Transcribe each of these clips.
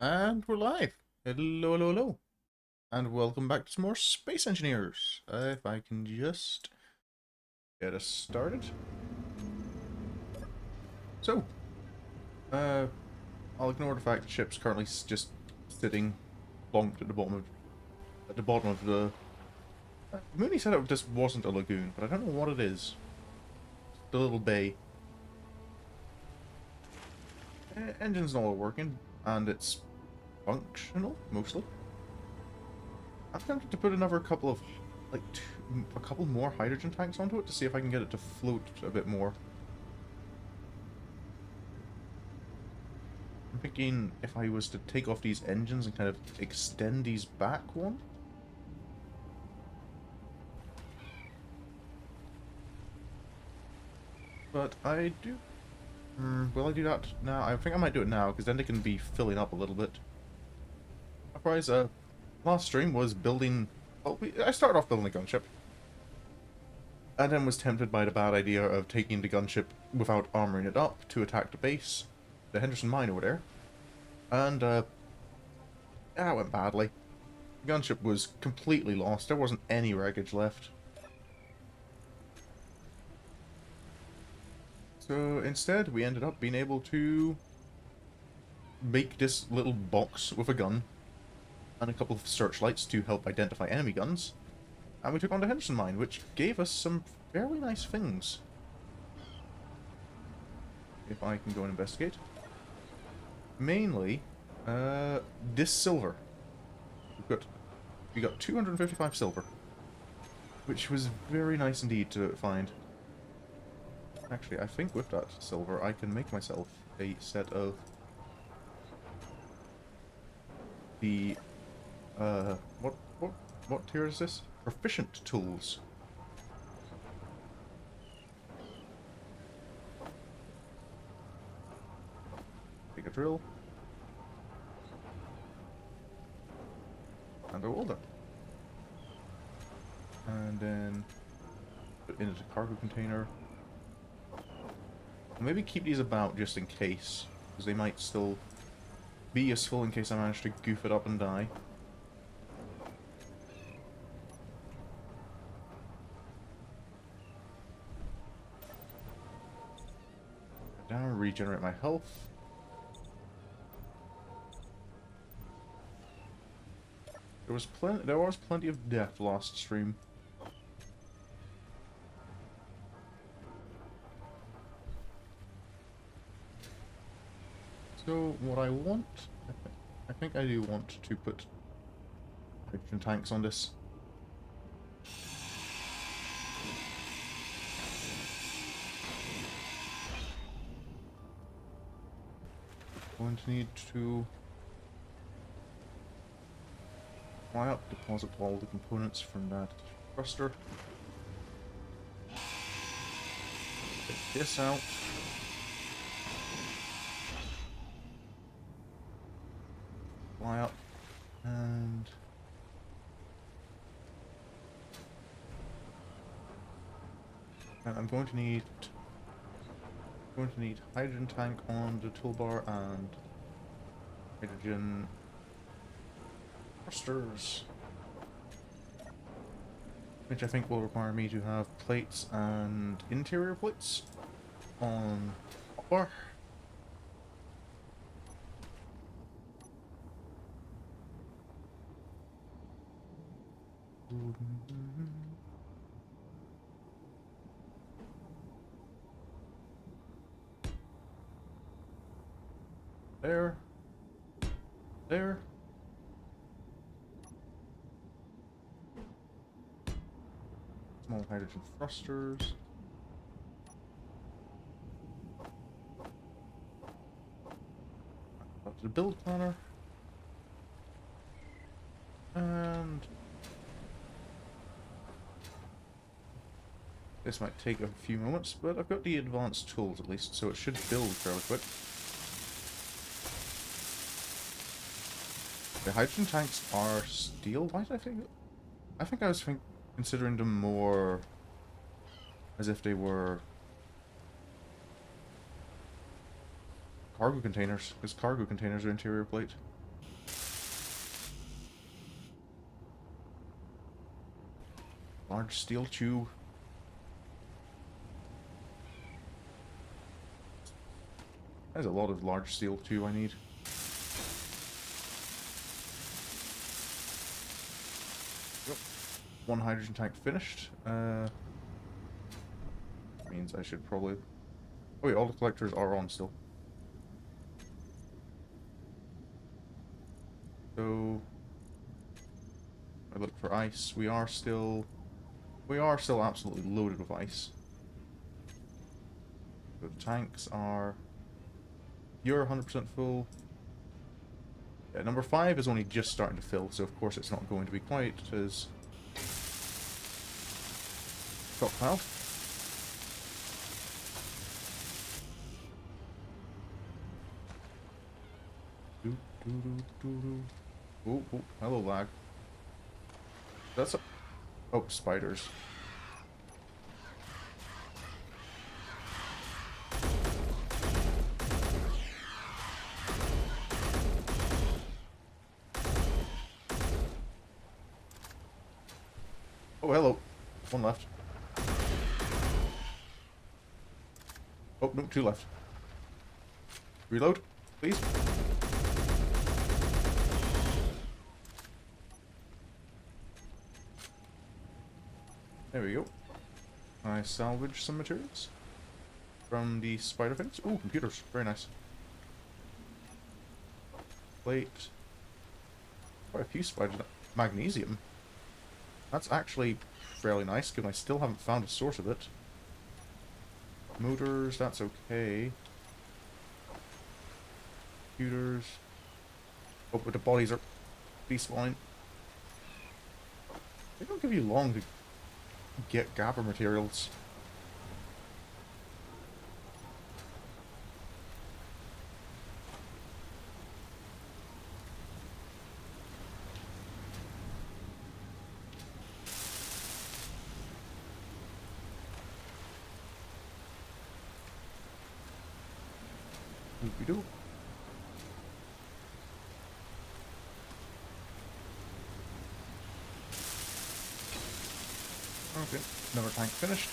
And we're live. Hello, hello, hello. And welcome back to some more Space Engineers. If I can just get us started. So, uh, I'll ignore the fact the ship's currently just sitting plonked at the bottom of the... Mooney said it just wasn't a lagoon, but I don't know what it is. The little bay. Engine's not all working, and it's functional, mostly. I'm tempted to put another couple of, a couple more hydrogen tanks onto it to see if I can get it to float a bit more. I'm thinking if I was to take off these engines and kind of extend these back one. But I do... will I do that now? I think I might do it now, because then they can be filling up a little bit. Otherwise, last stream was building... Well, I started off building a gunship. And then was tempted by the bad idea of taking the gunship without armoring it up to attack the base. The Henderson Mine over there. And, that went badly. The gunship was completely lost. There wasn't any wreckage left. So instead, we ended up being able to make this little box with a gun and a couple of searchlights to help identify enemy guns. And we took on the Henderson Mine, which gave us some fairly nice things. If I can go and investigate. Mainly, this silver. We got 255 silver, which was very nice indeed to find. Actually, I think with that silver, I can make myself a set of the what tier is this? Proficient tools. Take a drill. And a welder. And then put it into the cargo container. I'll maybe keep these about just in case, because they might still be useful in case I manage to goof it up and die. Down, regenerate my health. There was plenty of death last stream. So what I want, I think I do want to put hydrogen tanks on this. Going to need to fly up, deposit all the components from that thruster. Take this out. Fly up, and I'm going to need hydrogen tank on the toolbar and hydrogen thrusters, which I think will require me to have plates and interior plates on bar. There. There. Small hydrogen thrusters. Up to the build planner. And this might take a few moments, but I've got the advanced tools at least, so it should build fairly quick. The hydrogen tanks are steel. Why did I think? I think I was considering them more as if they were cargo containers, because cargo containers are interior plate. Large steel tube. There's a lot of large steel tube I need. Yep. One hydrogen tank finished. Means I should probably... Oh wait, all the collectors are on still. So... I look for ice. We are still absolutely loaded with ice. The tanks are... You're 100% full. Yeah, number 5 is only just starting to fill, so of course it's not going to be quite as... stockpile. Oh, hello lag. That's a... Oh, spiders. Oh, hello. One left. Oh, no, 2 left. Reload, please. There we go. I salvaged some materials from the spider fins. Ooh, computers. Very nice. Plate. Quite a few spiders. Magnesium. That's actually fairly nice, given I still haven't found a source of it. Motors, that's okay. Computers. Oh, but the bodies are despawning. They don't give you long to get gabber materials. Doop-de-doo. Okay, another tank finished.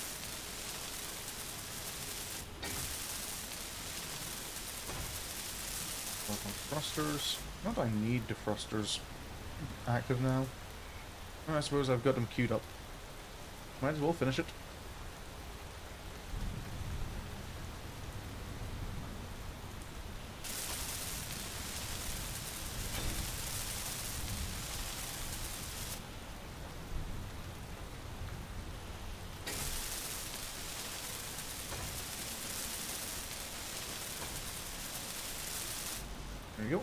Work on thrusters. Not that I need defrosters active now. Well, I suppose I've got them queued up. Might as well finish it. There you go.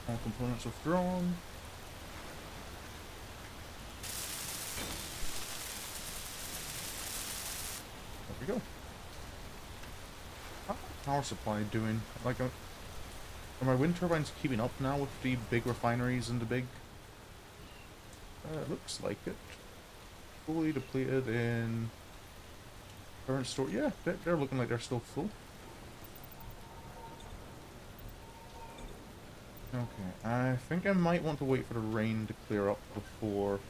All components withdrawn. There we go. How's the power supply doing? Like, are my wind turbines keeping up now with the big refineries and the big... looks like it. Fully depleted in... current store. Yeah, they're looking like they're still full. Okay, I think I might want to wait for the rain to clear up before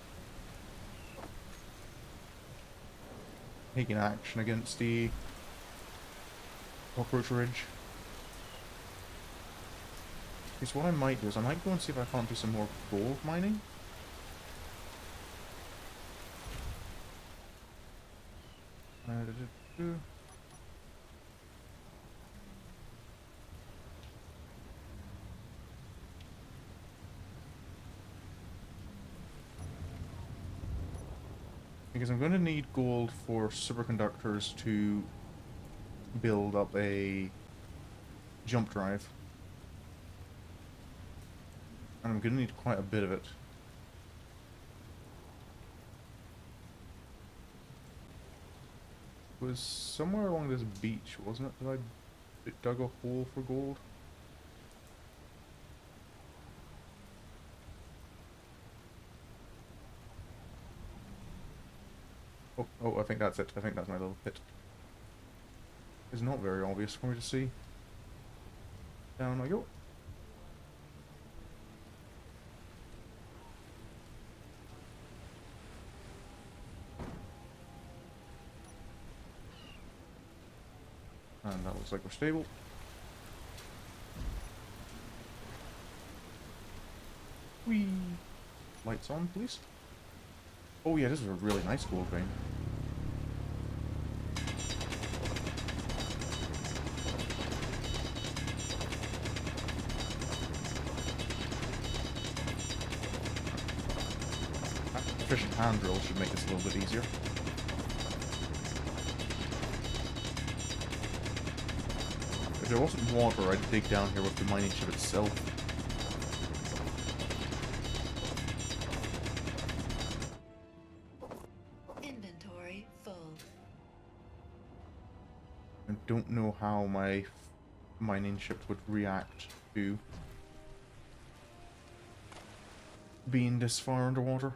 taking action against the Cockroach Ridge. Okay, so what I might do is I might go and see if I can't do some more gold mining. Because I'm going to need gold for superconductors to build up a jump drive. And I'm going to need quite a bit of it. It was somewhere along this beach, wasn't it, that I dug a hole for gold? Oh, I think that's it. I think that's my little pit. It's not very obvious for me to see. Down I go. And that looks like we're stable. Whee! Lights on, please. Oh yeah, this is a really nice gold vein. Efficient hand drill should make this a little bit easier. If there wasn't water, I'd dig down here with the mining ship itself. Inventory full. I don't know how my mining ship would react to being this far underwater.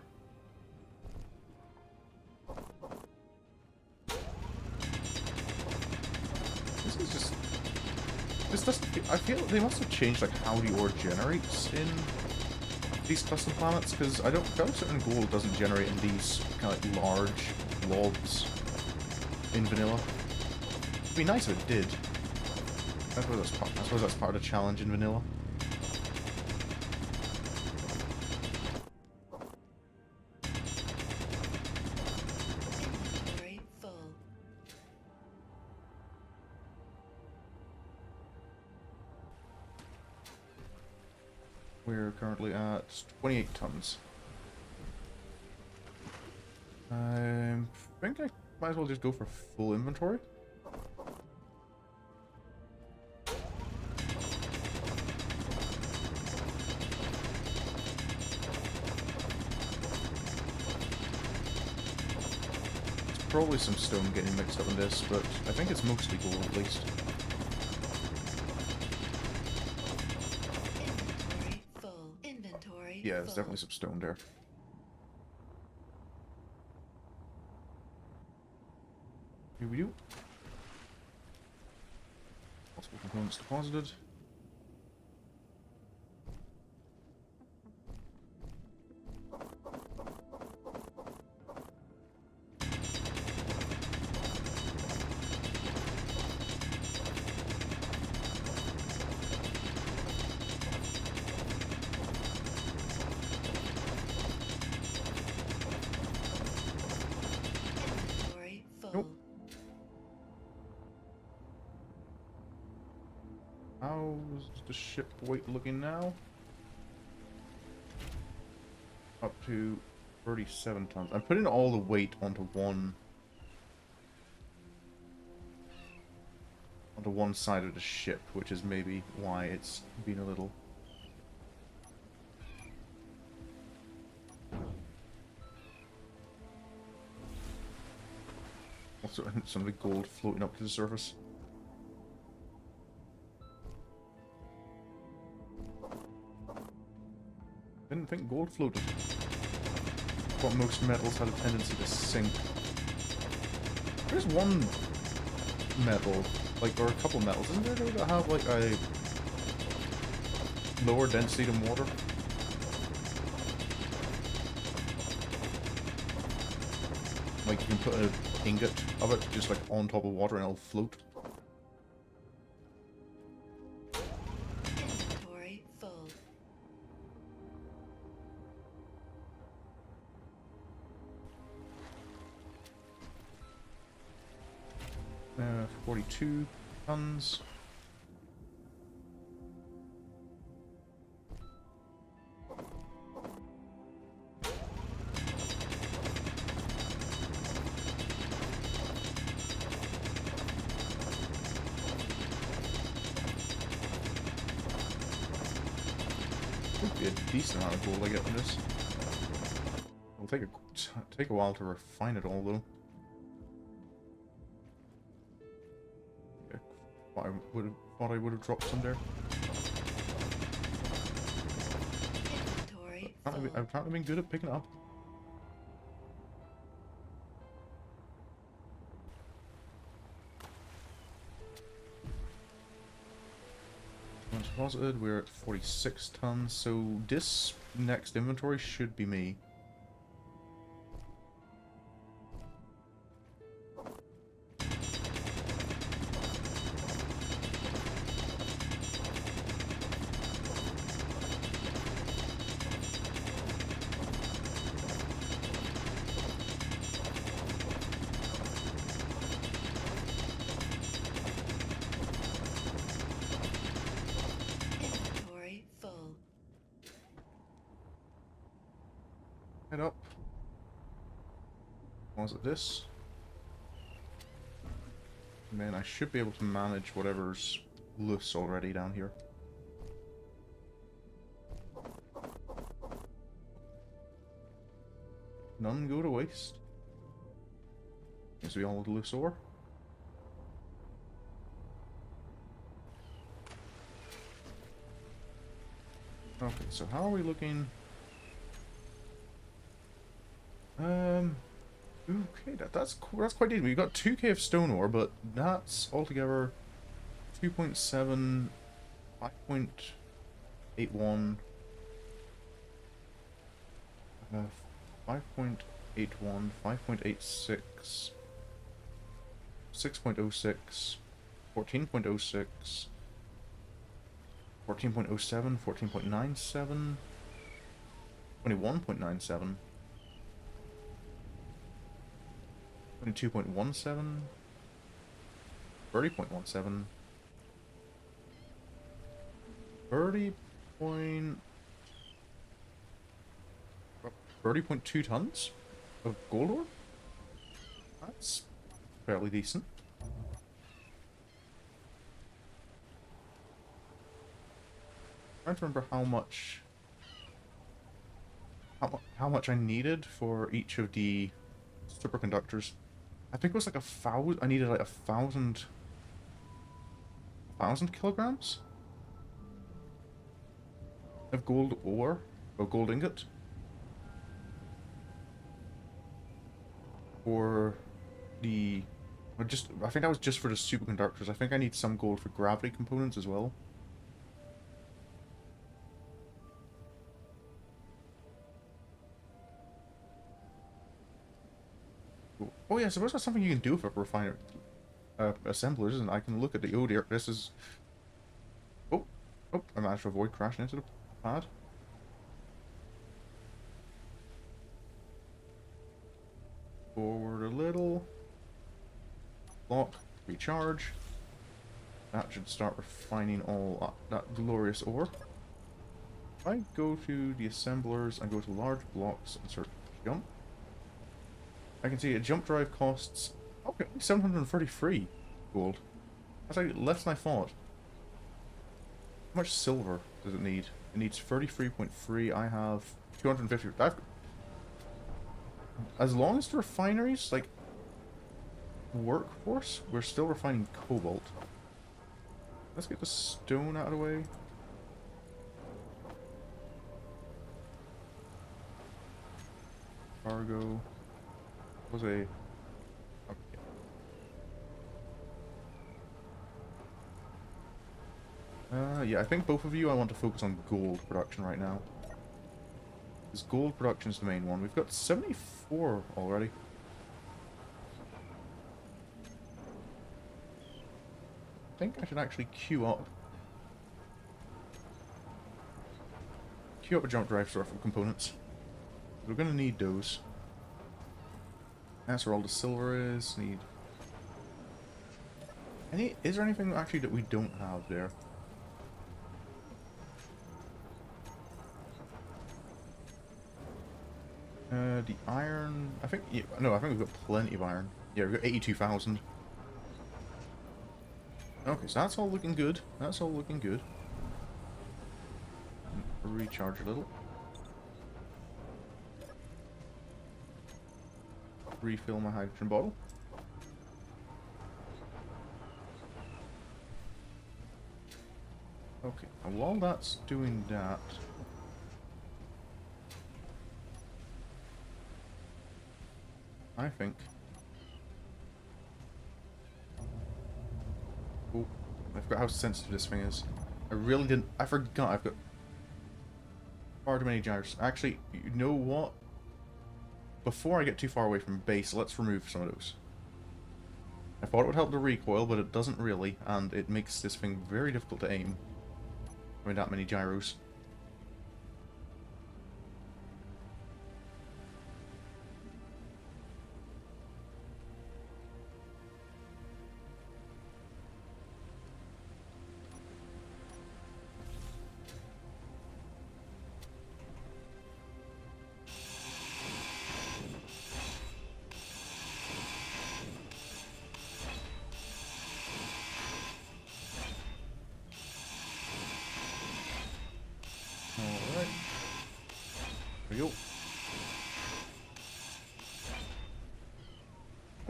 This is just... This doesn't... I feel they must have changed like how the ore generates in these custom planets, because I don't... Bauxite and gold doesn't generate in these kind of like large blobs in vanilla. It'd be nice if it did. I suppose that's part of the challenge in vanilla. Inventory full. We're currently at 28 tons. I think I might as well just go for full inventory. Probably some stone getting mixed up in this, but I think it's mostly gold at least. Inventory full. Inventory Yeah, there's full. definitely some stone there. Here we go. Possible components deposited. Inventory full. Nope. How's the ship weight looking now? Up to 37 tons. I'm putting all the weight onto one side of the ship, which is maybe why it's been a little... Also, some of the gold floating up to the surface. Didn't think gold floated. But most metals had a tendency to sink. There's one metal, like, or a couple metals, isn't there, that have like a lower density than water? Like you can put an ingot of it just like on top of water and it'll float. Inventory full. 42 tons. Could be a decent amount of gold I get from this. It'll take a while to refine it all though. Thought I would have dropped some there. Inventory full. I've apparently been good at picking it up. Once deposited, we're at 46 tons, so this next inventory should be me. Head up. Was it this? And then I should be able to manage whatever's loose already down here. None go to waste. Seems to be all the loose ore. Okay, so how are we looking? Okay, that's cool. That's quite decent. We've got 2k of stone ore, but that's altogether 2.7, 5.81, 5.81, 5.86, 6.06, 14.06, 14.07, 14.97, 21.97, 22.17, 30.17, 30.2 tons of gold ore? That's fairly decent. I'm trying to remember how much I needed for each of the superconductors. I think it was like 1,000. I needed like 1,000 kilograms of gold ore or gold ingot for the. I think that was just for the superconductors. I think I need some gold for gravity components as well. Oh yeah, I suppose that's something you can do for refiner assemblers, and I can look at the oh dear, this is oh I managed to avoid crashing into the pad. Forward a little. Lock, recharge. That should start refining all that glorious ore. If I go to the assemblers and go to large blocks, insert jump. I can see a jump drive costs, okay, 733 gold. That's like less than I thought. How much silver does it need? It needs 33.3. I have 250. As long as the refineries, like, workforce, we're still refining cobalt. Let's get the stone out of the way. Cargo. Was a okay. Yeah, I think both of you I want to focus on gold production right now. Because gold production is the main one. We've got 74 already. I think I should actually queue up a jump drive store for components. We're gonna need those. That's where all the silver is. Is there anything actually that we don't have there? The iron, I think, yeah, no, I think we've got plenty of iron. Yeah, we've got 82,000. Okay, so that's all looking good. That's all looking good. Recharge a little. Refill my hydrogen bottle. Okay, and while that's doing that, I think. Oh, I forgot how sensitive this thing is. I really didn't. I forgot. I've got far too many gyros. Actually, you know what? Before I get too far away from base, let's remove some of those. I thought it would help the recoil, but it doesn't really, and it makes this thing very difficult to aim. I mean, that many gyros. we go.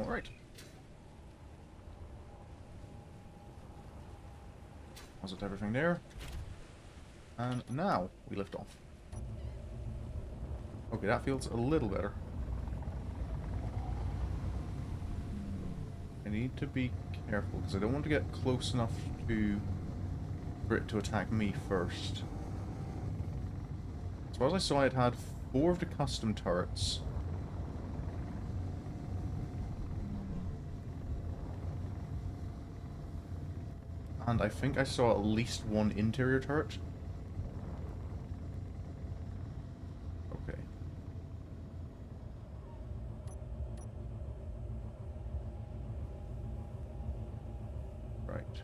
Alright. Deposit everything there. And now we lift off. Okay, that feels a little better. I need to be careful because I don't want to get close enough for it to attack me first. As far as I saw, it had 4 of the custom turrets. And I think I saw at least 1 interior turret. Okay. Right.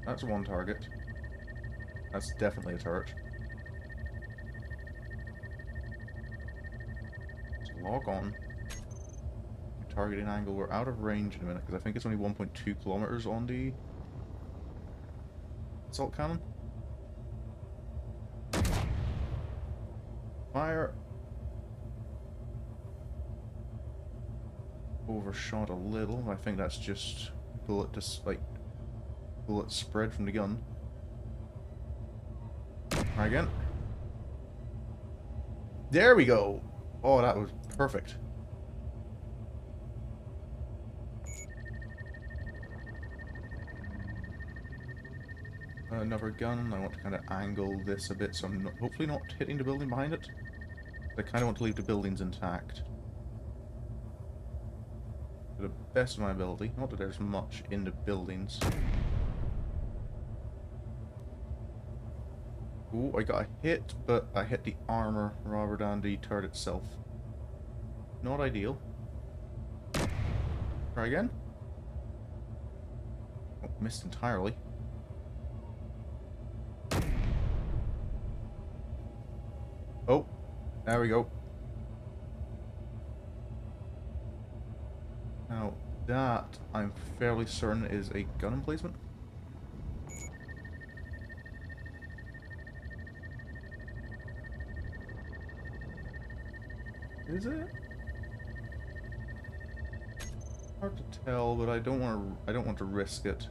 That's 1 target. That's definitely a turret. So log on. Targeting angle. We're out of range in a minute because I think it's only 1.2 kilometers on the assault cannon. Fire. Overshot a little. I think that's just bullet spread from the gun. Try again. There we go. Oh, that was perfect. Another gun. I want to kind of angle this a bit so I'm hopefully not hitting the building behind it. I kind of want to leave the buildings intact. To the best of my ability. Not that there's much in the buildings. Ooh, I got a hit, but I hit the armor rather than the turret itself. Not ideal. Try again. Oh, missed entirely. Oh, there we go. Now, that, I'm fairly certain, is a gun emplacement. Is it? Hard to tell, but I don't want to risk it.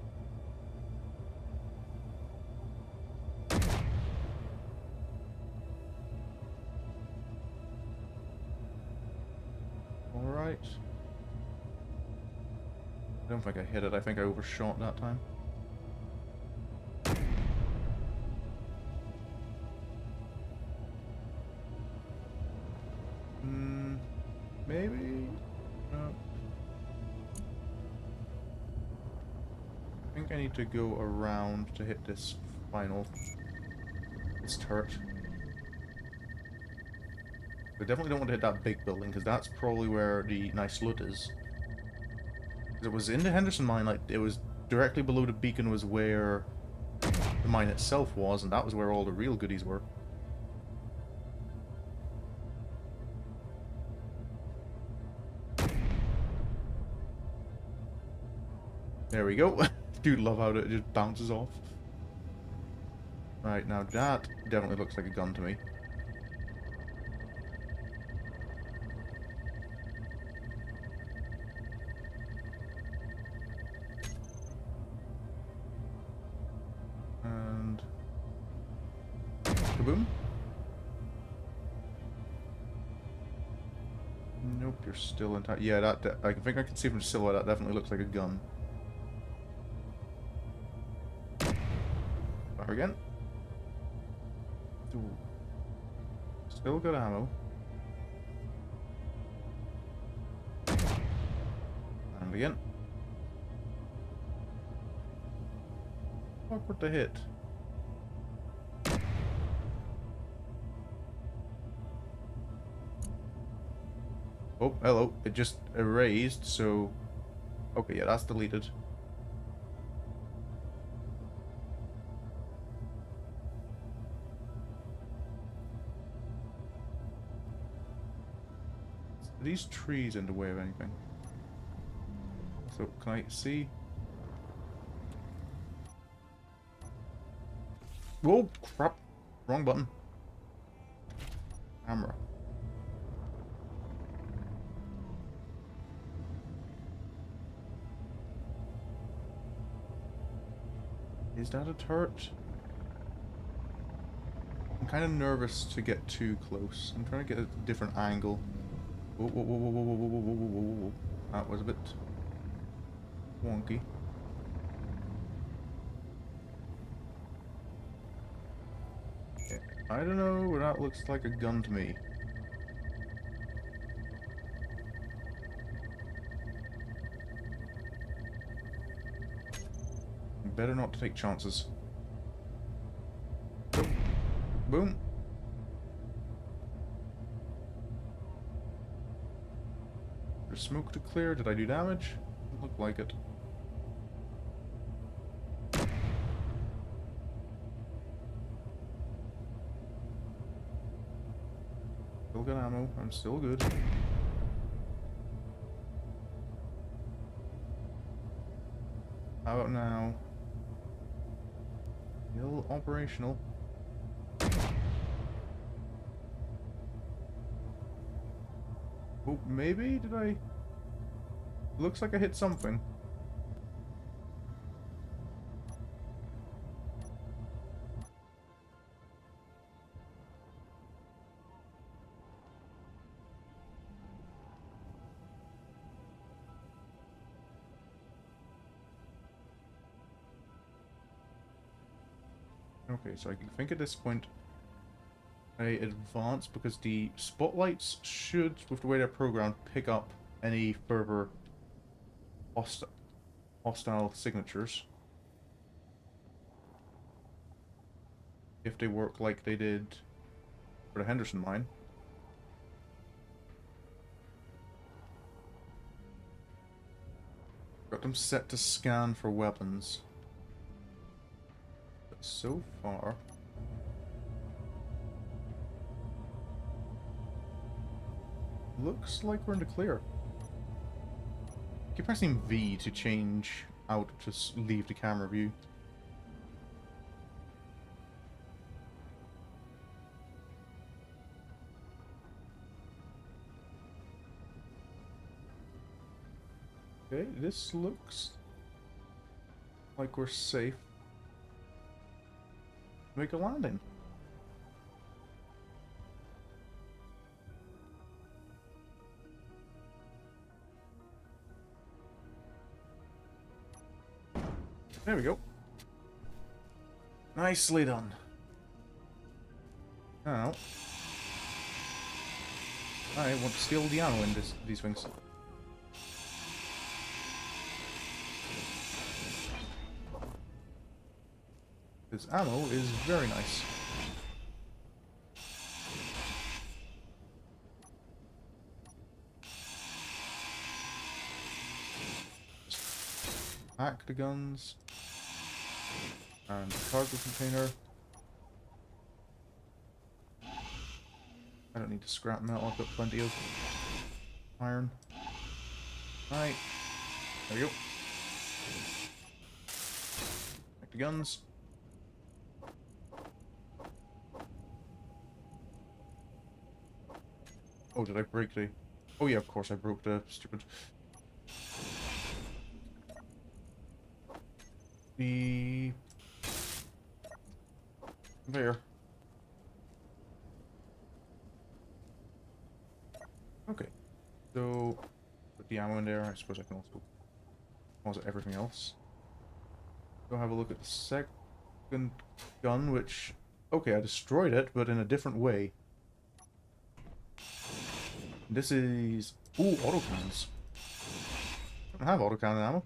Alright. I don't think I hit it. I think I overshot that time. Maybe? No. I think I need to go around to hit this turret. I definitely don't want to hit that big building, because that's probably where the nice loot is. It was in the Henderson mine, like, it was directly below the beacon was where the mine itself was, and that was where all the real goodies were. There we go. Dude, love how it just bounces off. Right, now that definitely looks like a gun to me. And... kaboom. Nope, you're still intact. Yeah, that I think I can see from the silhouette, that definitely looks like a gun. Fire again. Ooh. Still good ammo. And again. Awkward to hit. Oh, hello. It just erased, so... okay, yeah, that's deleted. Are these trees in the way of anything? So, can I see? Whoa, crap. Wrong button. Camera. Is that a turret? I'm kind of nervous to get too close. I'm trying to get a different angle. Whoa, whoa, whoa, whoa, whoa, whoa, whoa, whoa, whoa, whoa, whoa. That was a bit wonky. Okay. I don't know, but that looks like a gun to me. Better not to take chances. Boom. There's smoke to clear. Did I do damage? Doesn't look like it. Still got ammo. I'm still good. How about now? Still operational. Oh, maybe? Did I? Looks like I hit something. Okay, so I think at this point I advance because the spotlights should, with the way they're programmed, pick up any further hostile signatures. If they work like they did for the Henderson Mine. Got them set to scan for weapons. But so far... looks like we're in the clear. Keep pressing V to change out, to leave the camera view. Okay, this looks like we're safe. Make a landing. There we go. Nicely done. Now, I want to steal the ammo in these things. This ammo is very nice. Pack the guns. And the cargo container. I don't need to scrap metal, I've got plenty of iron. Right. There we go. Pack the guns. Oh, did I break the... Oh yeah, of course I broke the stupid... The... There. Okay. So, put the ammo in there. I suppose I can also deposit everything else. Go have a look at the second gun, which... Okay, I destroyed it, but in a different way. This is... Ooh, autocannons. I don't have autocannon ammo.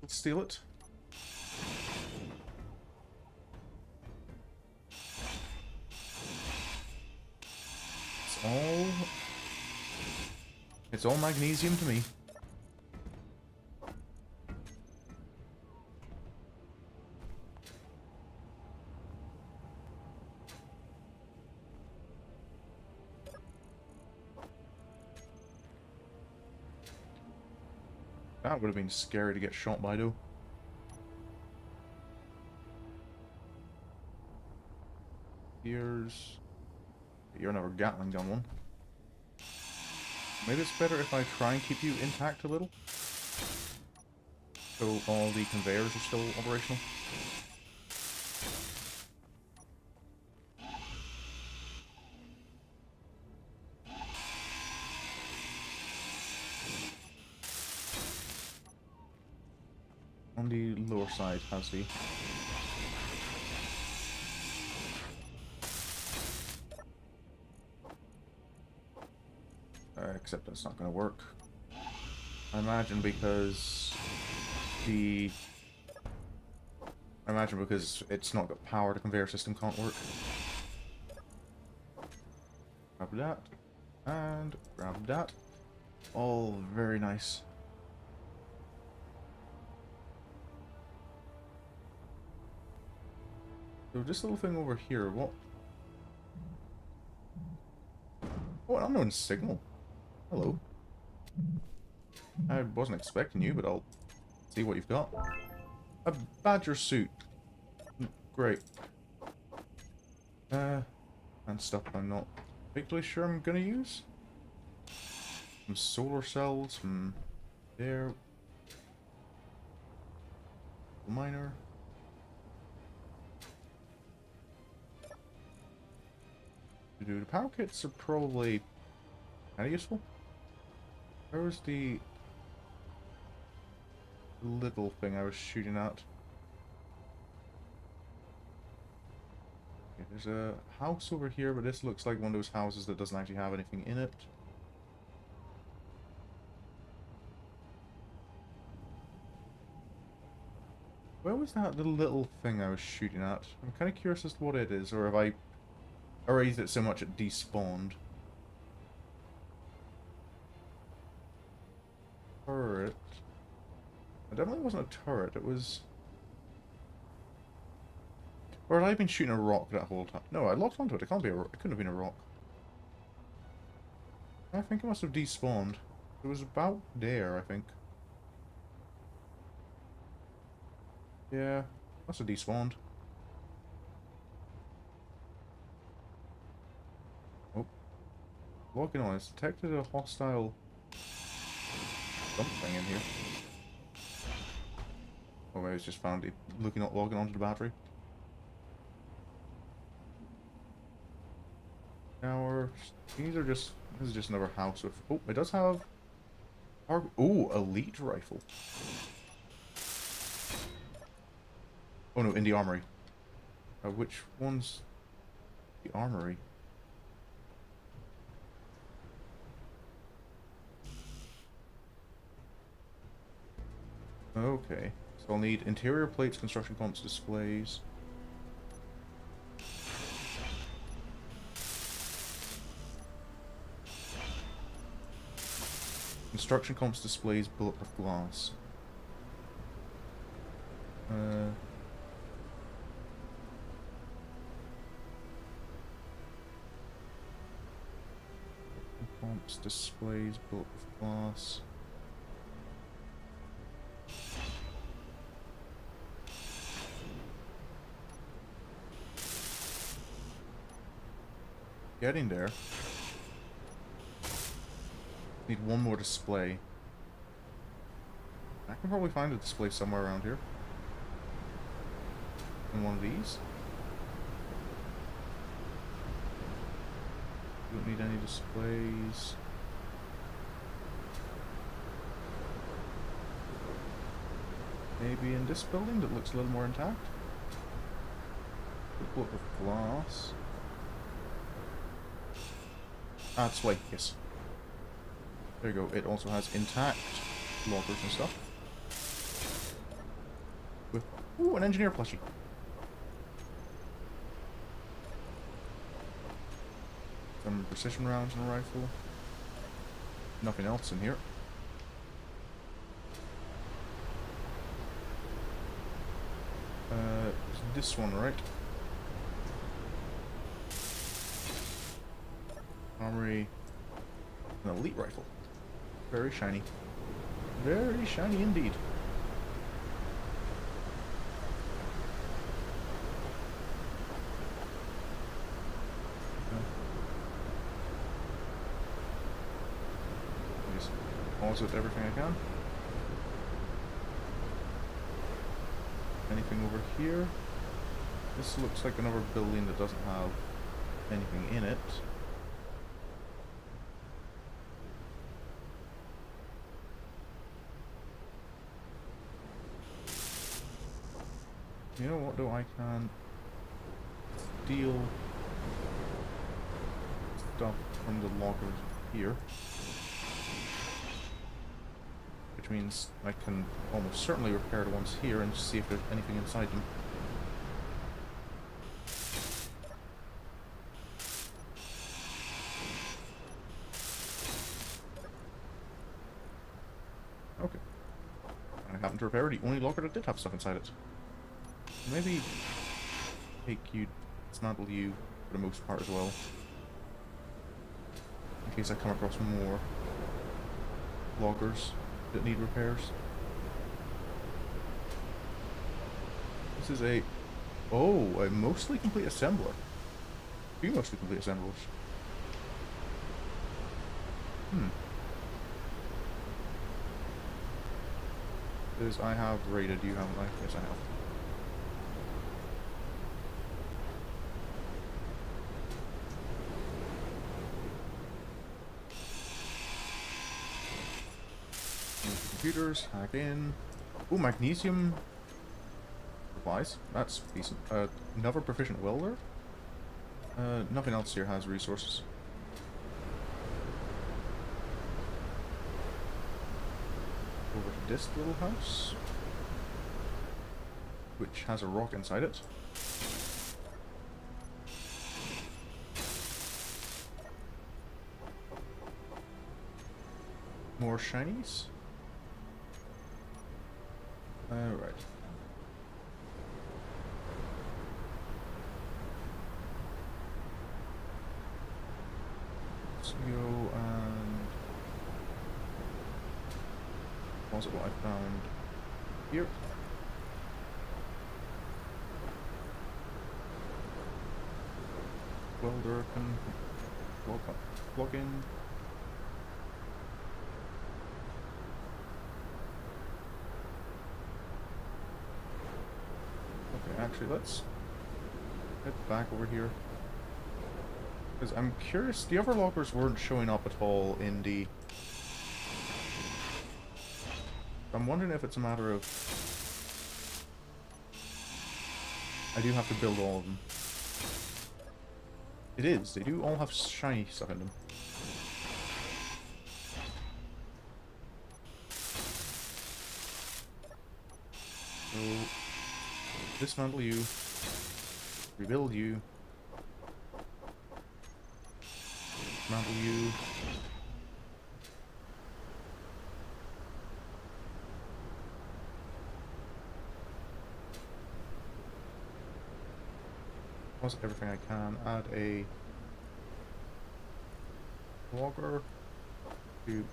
Steal it. It's all magnesium to me. That would have been scary to get shot by, though. Here's... You're another Gatling gun one. Maybe it's better if I try and keep you intact a little. So all the conveyors are still operational. On the lower side has the... except that's not going to work. I imagine because it's not got power, the conveyor system can't work. Grab that. And grab that. All very nice. So this little thing over here, what? Oh, an unknown signal. Hello. I wasn't expecting you, but I'll see what you've got. A badger suit. Great. And stuff I'm not particularly sure I'm gonna use. Some solar cells from there. Miner. The power kits are probably kind of useful. Where was the little thing I was shooting at? Okay, there's a house over here, but this looks like one of those houses that doesn't actually have anything in it. Where was that little thing I was shooting at? I'm kind of curious as to what it is, or have I erased it so much it despawned. Turret. It definitely wasn't a turret, it was... Or had I been shooting a rock that whole time? No, I locked onto it, it can't be a rock. It couldn't have been a rock. I think it must have despawned. It was about there, I think. Yeah, must have despawned. Oh. Logging on, it's detected a hostile something in here. Oh, maybe it's just found it logging onto the battery. Now these are just, this is just another house with, oh, it does have, oh, elite rifle. Oh no, in the armory. Which one's the armory? Okay, so I'll need interior plates, construction comps, displays. Construction comps, displays, bulletproof glass. Comps, displays, bulletproof glass. Getting there. Need one more display. I can probably find a display somewhere around here. In one of these. Don't need any displays. Maybe in this building that looks a little more intact. Bulletproof glass. Ah, display, yes. There you go, it also has intact lockers and stuff. With, ooh, an engineer plushie. Some precision rounds in a rifle. Nothing else in here. This one, right? Armory. An elite rifle. Very shiny. Very shiny indeed. Just pause with everything I can. Anything over here? This looks like another building that doesn't have anything in it. You know what though, I can steal stuff from the lockers here. Which means I can almost certainly repair the ones here and see if there's anything inside them. Okay. I happened to repair the only locker that did have stuff inside it. Maybe take you, dismantle you for the most part as well. In case I come across more loggers that need repairs. This is a... oh, a mostly complete assembler. Two mostly complete assemblers. Because I have raided you, haven't I? Yes, I have. Computers, hack in. Ooh, magnesium supplies. That's decent. Another proficient welder. Nothing else here has resources. Over to this little house, which has a rock inside it. More shinies. Right. Let's go and was it what I found here? Welder can plug in. Okay, actually, let's head back over here. Because I'm curious, the other lockers weren't showing up at all in the... I'm wondering if it's a matter of... I do have to build all of them. It is, they do all have shiny stuff in them. So... dismantle you. Rebuild you. Dismantle you. Plus everything I can. Add a logger to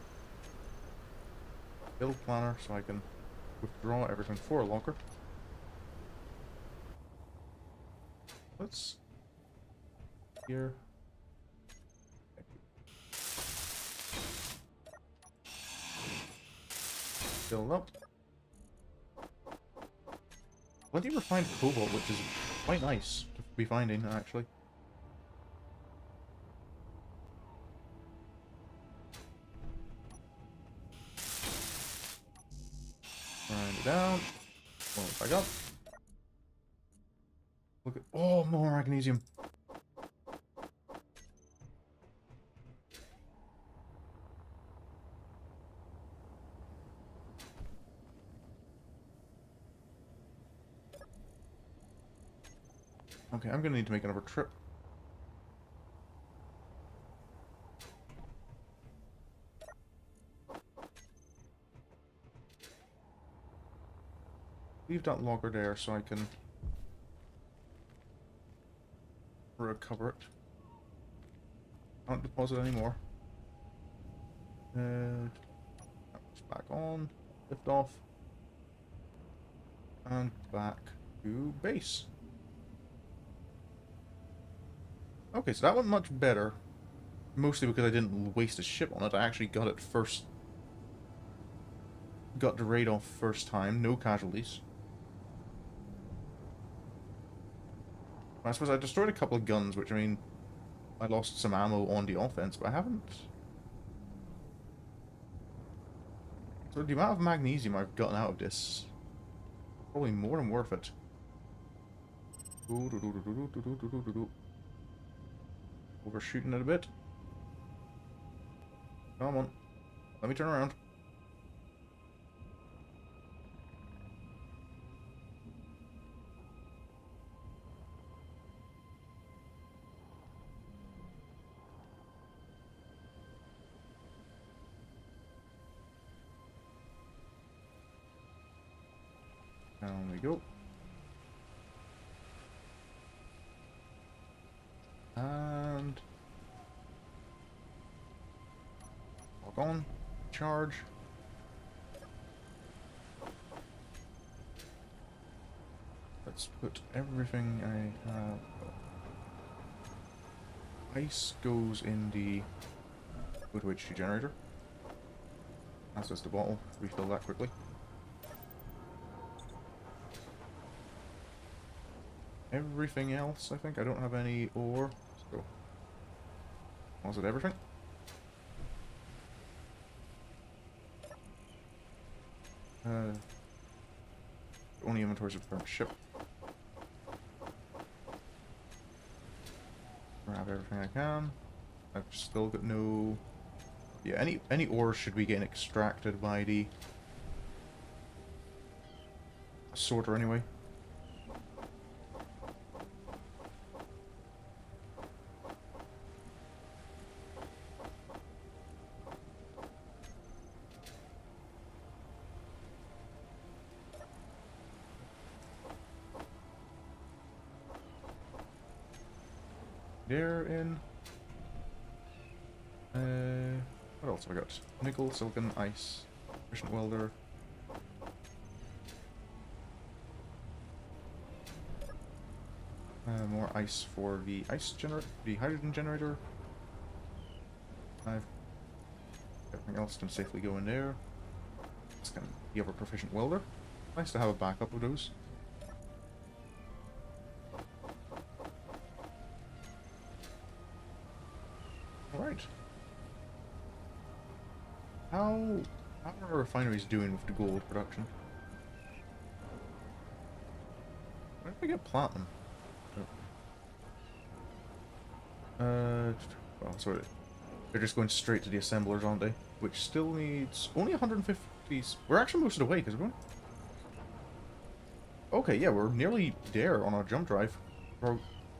build planner so I can withdraw everything for a logger. Let's here. Build up. Plenty of refined cobalt, which is quite nice to be finding, actually. Grind it down. Pull it back up. Look at... oh, more magnesium. Okay, I'm gonna need to make another trip. leave that logger there so I can recover it. Can't deposit anymore. And back on, lift off, and back to base. Okay, so that went much better. Mostly because I didn't waste a ship on it. I actually got it first. Got the raid off first time, no casualties. I suppose I destroyed a couple of guns, which, I mean, I lost some ammo on the offense, but I haven't... So the amount of magnesium I've gotten out of this, probably more than worth it. Overshooting it a bit. Come on. Let me turn around. Down we go. And... log on. Charge. Let's put everything I have. Ice goes in the Cockroach Ridge generator. That's just the bottle. Refill that quickly. Everything else, I think. I don't have any ore. So, was it everything? Only inventories of current ship. Grab everything I can. I've still got no... Yeah, any ore should be getting extracted by the sorter anyway. They're in. What else have I got? Nickel, silicon, ice, efficient welder. More ice for the the hydrogen generator. I've everything else can safely go in there. It's gonna be a proficient welder. Nice to have a backup of those. Alright. How are our refineries doing with the gold production? Where did I get platinum? Well, sorry. They're just going straight to the assemblers, aren't they? Which still needs only 150s. We're actually most of the way, because we're going... Okay, yeah, we're nearly there on our jump drive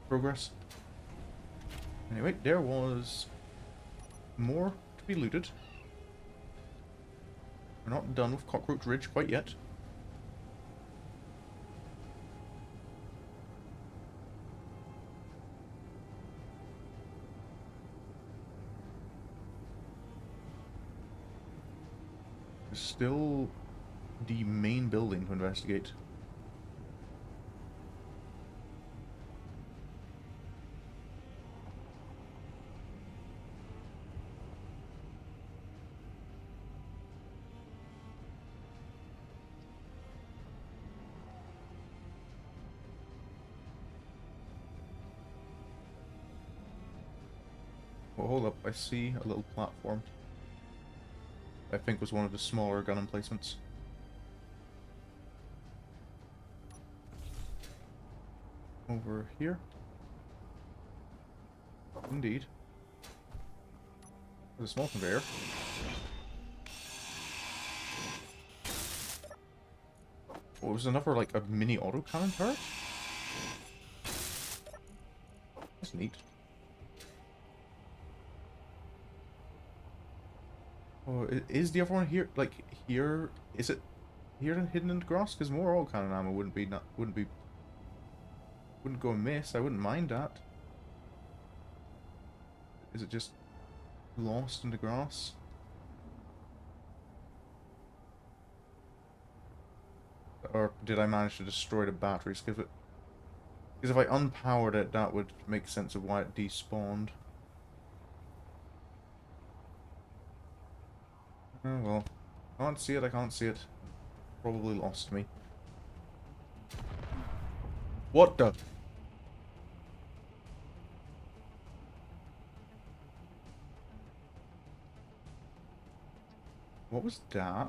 progress. Anyway, there was more to be looted. We're not done with Cockroach Ridge quite yet. There's still the main building to investigate. Oh, hold up, I see a little platform. I think was one of the smaller gun emplacements. Over here. Indeed. There's a small conveyor. Oh, it was another, like, a mini autocannon turret? That's neat. Oh, is the other one here? Like, here? Is it here and hidden in the grass? Because more oil cannon ammo wouldn't go amiss. I wouldn't mind that. Is it just lost in the grass? Or did I manage to destroy the batteries? Because if I unpowered it, that would make sense of why it despawned. Oh well. Can't see it, I can't see it. Probably lost me. What the? What was that?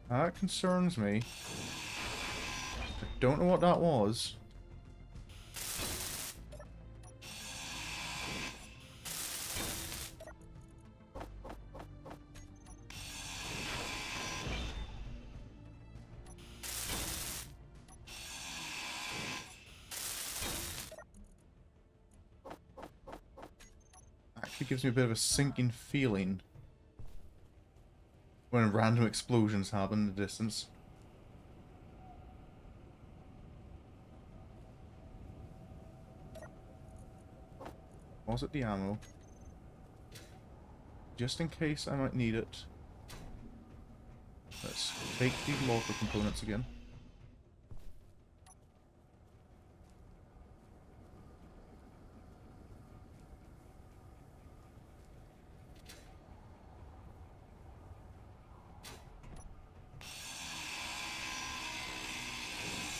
That concerns me. I don't know what that was. Actually gives me a bit of a sinking feeling when random explosions happen in the distance. Was it the ammo? Just in case I might need it. Let's take the locker components again.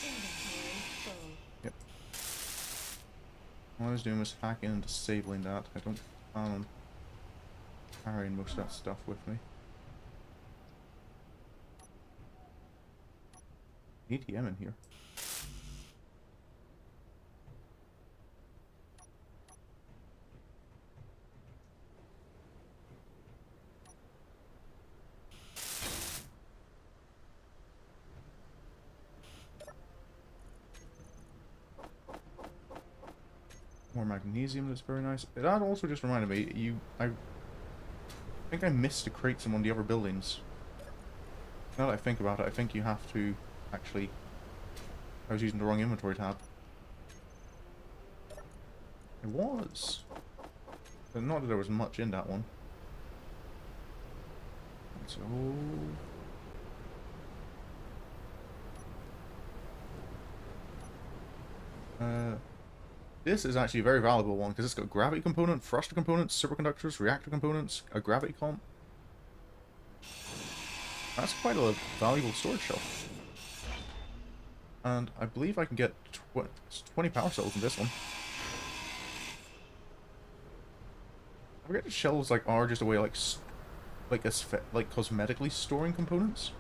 Inventory full. Yep. All I was doing was hacking and disabling that. I don't plan on carrying most of that stuff with me. ATM in here. More magnesium, that's very nice. That also just reminded me, I think I missed a crate in one of the other buildings. Now that I think about it, I think you have to actually... I was using the wrong inventory tab. It was. But not that there was much in that one. So... this is actually a very valuable one, because it's got gravity component, thruster components, superconductors, reactor components, a gravity comp. That's quite a valuable storage shelf. And I believe I can get 20 power cells in this one. I forget the shelves are just a way like cosmetically storing components.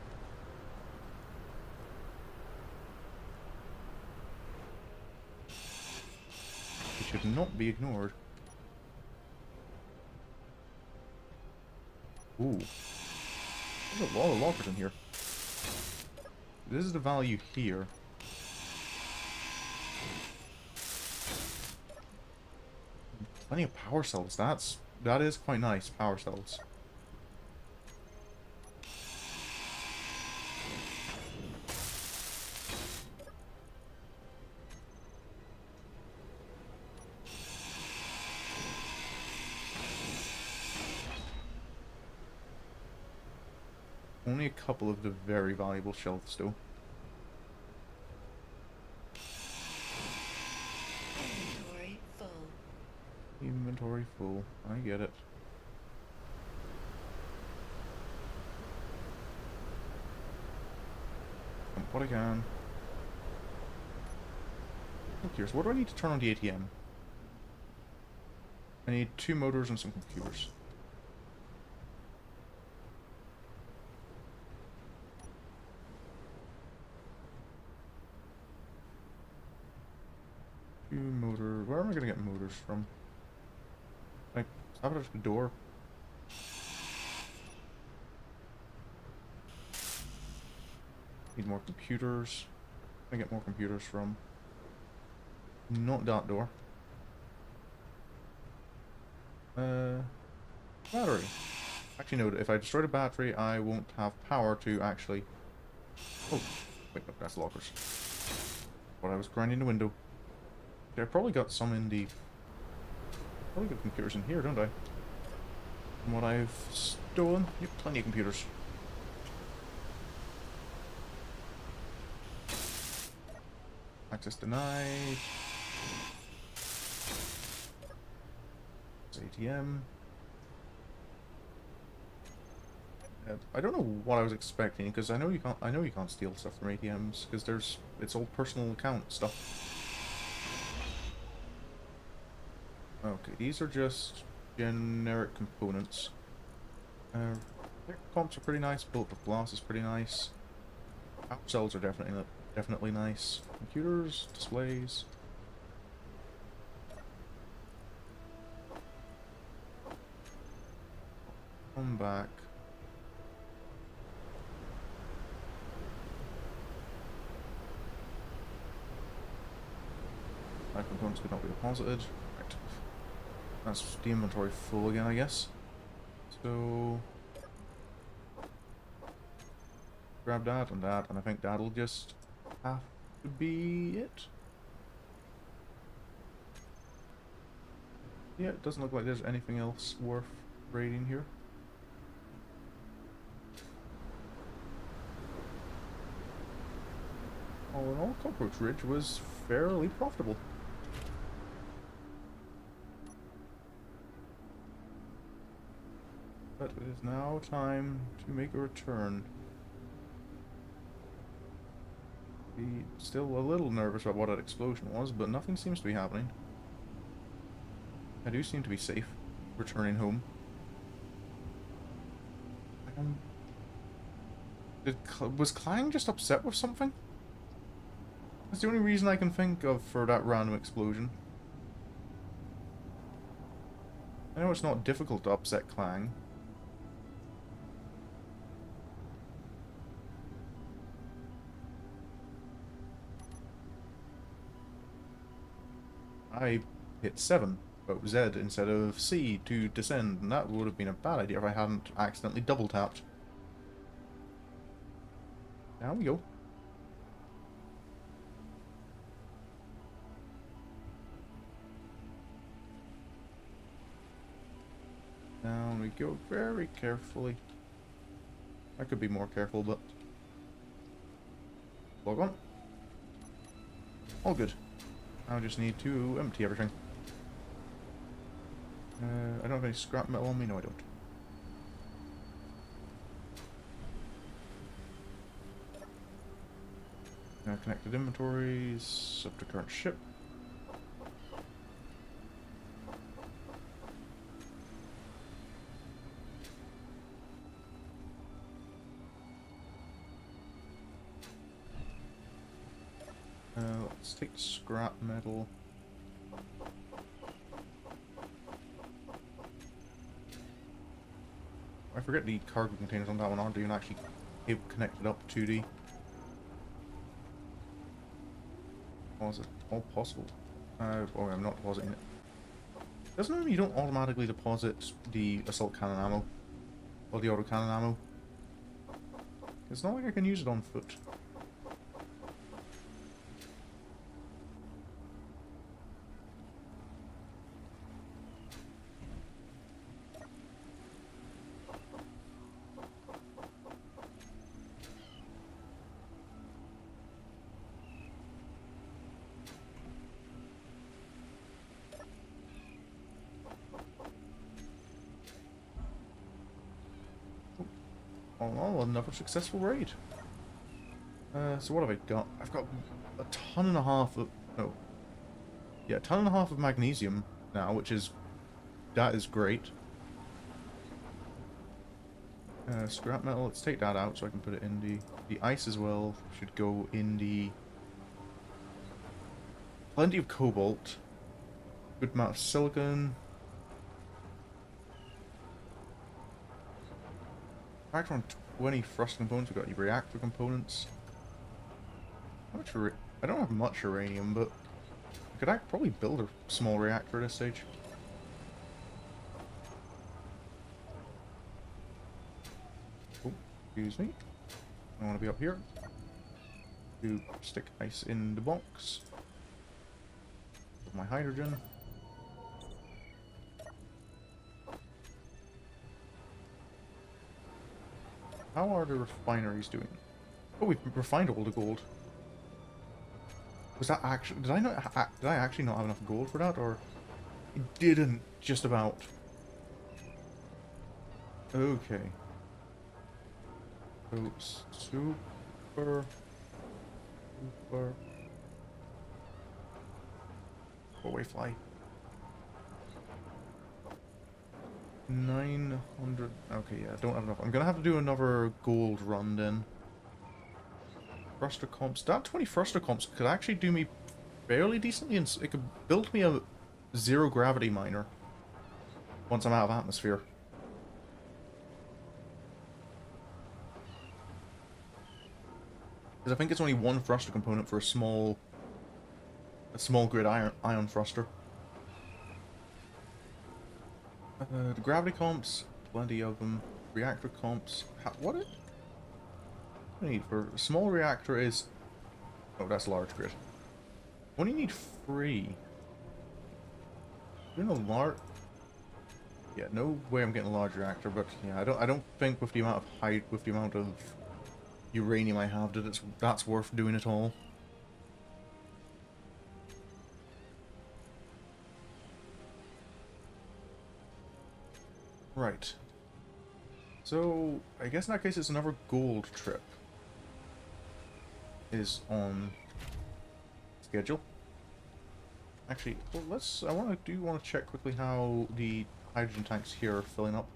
It should not be ignored. Ooh. There's a lot of lockers in here. This is the value here. Plenty of power cells. That is quite nice, power cells. Only a couple of the very valuable shelves though. Inventory full. Inventory full. I get it. What I can. I'm curious, what do I need to turn on the ATM? I need 2 motors and some computers. Where am I gonna get motors from? Like, stop it at the door. Need more computers. Where can I get more computers from? Not that door. Battery. Actually, no, if I destroy the battery, I won't have power to actually... Oh, wait, no, that's lockers. But I was grinding the window. Okay, I probably got some in the... Probably got computers in here, don't I? From what I've stolen. Yep, plenty of computers. Access denied. It's ATM. I don't know what I was expecting because I know you can't steal stuff from ATMs because it's all personal account stuff. Okay, these are just generic components. Comps are pretty nice. Bulletproof glass is pretty nice. Power cells are definitely nice. Computers, displays. Come back. Components could not be deposited. Right. That's the inventory full again, I guess. So grab that, and I think that'll just have to be it. Yeah, it doesn't look like there's anything else worth raiding here. All in all, Cockroach Ridge was fairly profitable. But it is now time to make a return. Be still a little nervous about what that explosion was, but nothing seems to be happening. I do seem to be safe, returning home. Was Clang just upset with something? That's the only reason I can think of for that random explosion. I know it's not difficult to upset Clang. I hit 7, but Z instead of C to descend, and that would have been a bad idea if I hadn't accidentally double tapped. Down we go. Down we go very carefully. I could be more careful, but... Log on. All good. I just need to empty everything. I don't have any scrap metal on me. No, I don't. Connected inventories, up to current ship. Let's take the scrap metal. I forget the cargo containers on that one aren't even actually connected up to the... Oh, is it all possible? Oh, I'm not depositing it. Doesn't it mean you don't automatically deposit the assault cannon ammo? Or the autocannon ammo? It's not like I can use it on foot. Oh, another successful raid. So what have I got? I've got a ton and a half of... Oh. Yeah, a ton and a half of magnesium now, which is... That is great. Scrap metal, let's take that out so I can put it in the... The ice as well should go in the... Plenty of cobalt. Good amount of silicon. Back around 20 thrust components. We've got your reactor components. How much I don't have much uranium, but Could I probably build a small reactor at this stage? Oh, excuse me. I want to be up here. To stick ice in the box. Put my hydrogen. How are the refineries doing? Oh, we've refined all the gold. Was that actually... Did I actually not have enough gold for that, or... It didn't, just about. Okay. So, super... Super... Away fly. 900... Okay, yeah, I don't have enough. I'm gonna have to do another gold run then. Thruster comps. That 20 thruster comps could actually do me fairly decently, and it could build me a zero gravity miner once I'm out of atmosphere. Because I think it's only one thruster component for a small grid ion thruster. The gravity comps, plenty of them. Reactor comps. What I need for a small reactor is... Oh, that's large grid. Only need 3. Doing a large... Yeah, no way I'm getting a large reactor, but yeah, I don't think with the amount of height, with the amount of uranium I have, that that's worth doing at all. Right. So, I guess in that case it's another gold trip is on schedule. Actually, well, I do want to check quickly how the hydrogen tanks here are filling up.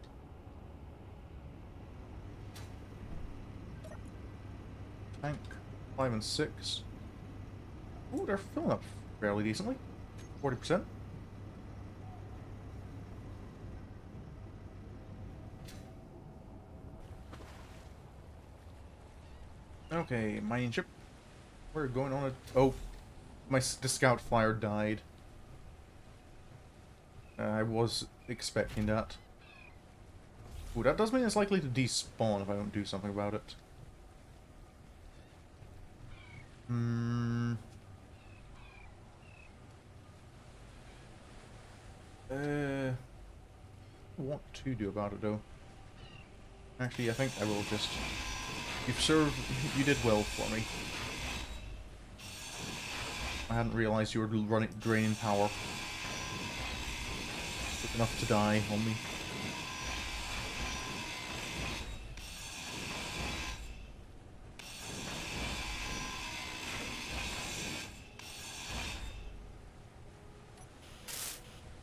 Tank 5 and 6. Ooh, they're filling up fairly decently. 40%. Okay, mining ship. We're going on a... Oh, the scout flyer died. I was expecting that. Ooh, that does mean it's likely to despawn if I don't do something about it. What to do about it though? Actually, I think I will just... You did well for me. I hadn't realized you were draining power. Quick enough to die on me.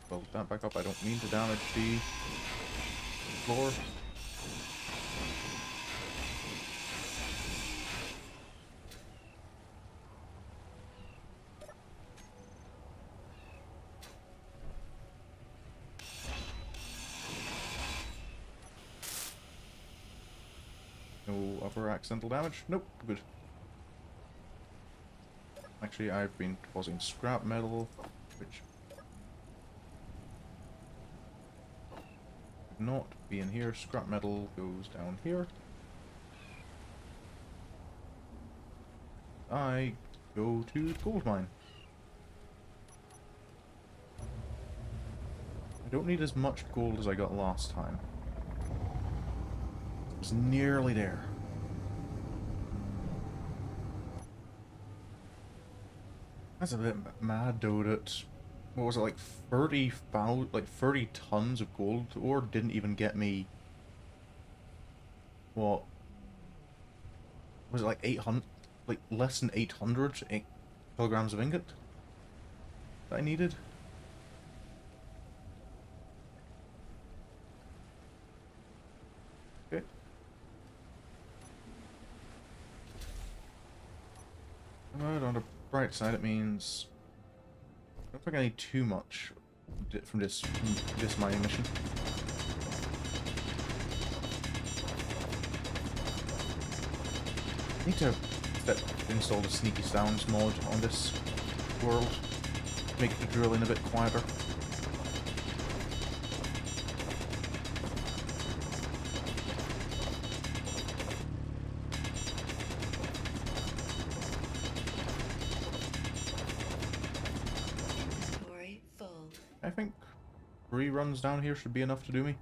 Build that back up. I don't mean to damage the floor. No other accidental damage? Nope, good. Actually, I've been depositing scrap metal, which would not be in here. Scrap metal goes down here. I go to the gold mine. I don't need as much gold as I got last time. It was nearly there. That's a bit mad though that, what was it, like 30 tons of gold ore didn't even get me, what was it, like 800, like less than 800 kilograms of ingot that I needed. Okay. Right, on the bright side, it means I don't think I need too much from this mining mission. I need to install the sneaky sounds mod on this world. make the drilling a bit quieter. Inventory full. I think 3 runs down here should be enough to do me.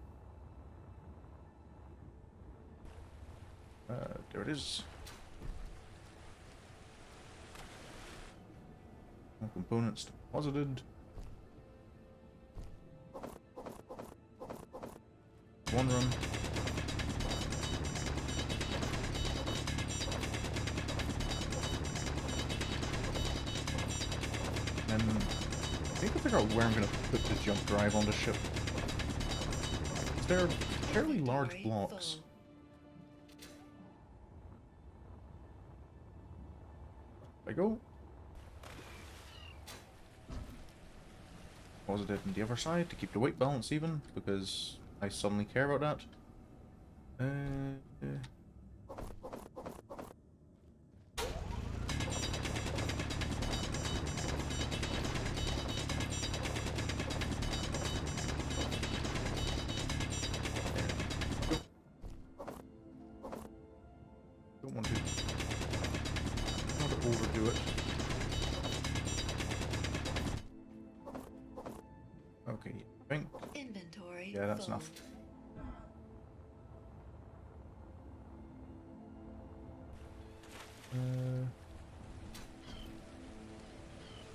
There it is. More components deposited. 1 run. And I need to figure out where I'm going to put the jump drive on the ship. They're fairly large Inventory blocks. full. There I go. Pause it on the other side to keep the weight balance even, because I suddenly care about that. Don't want to overdo it. Okay, I think. Inventory Yeah, that's full. enough.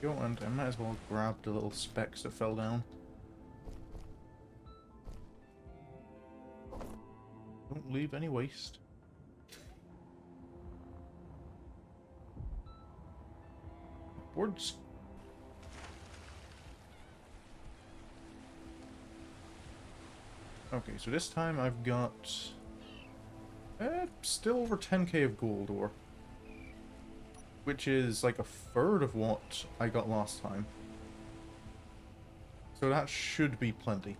Go, and I might as well grab the little specks that fell down. Don't leave any waste. Boards. Okay, so this time I've got still over 10k of gold ore, which is like a third of what I got last time. So that should be plenty.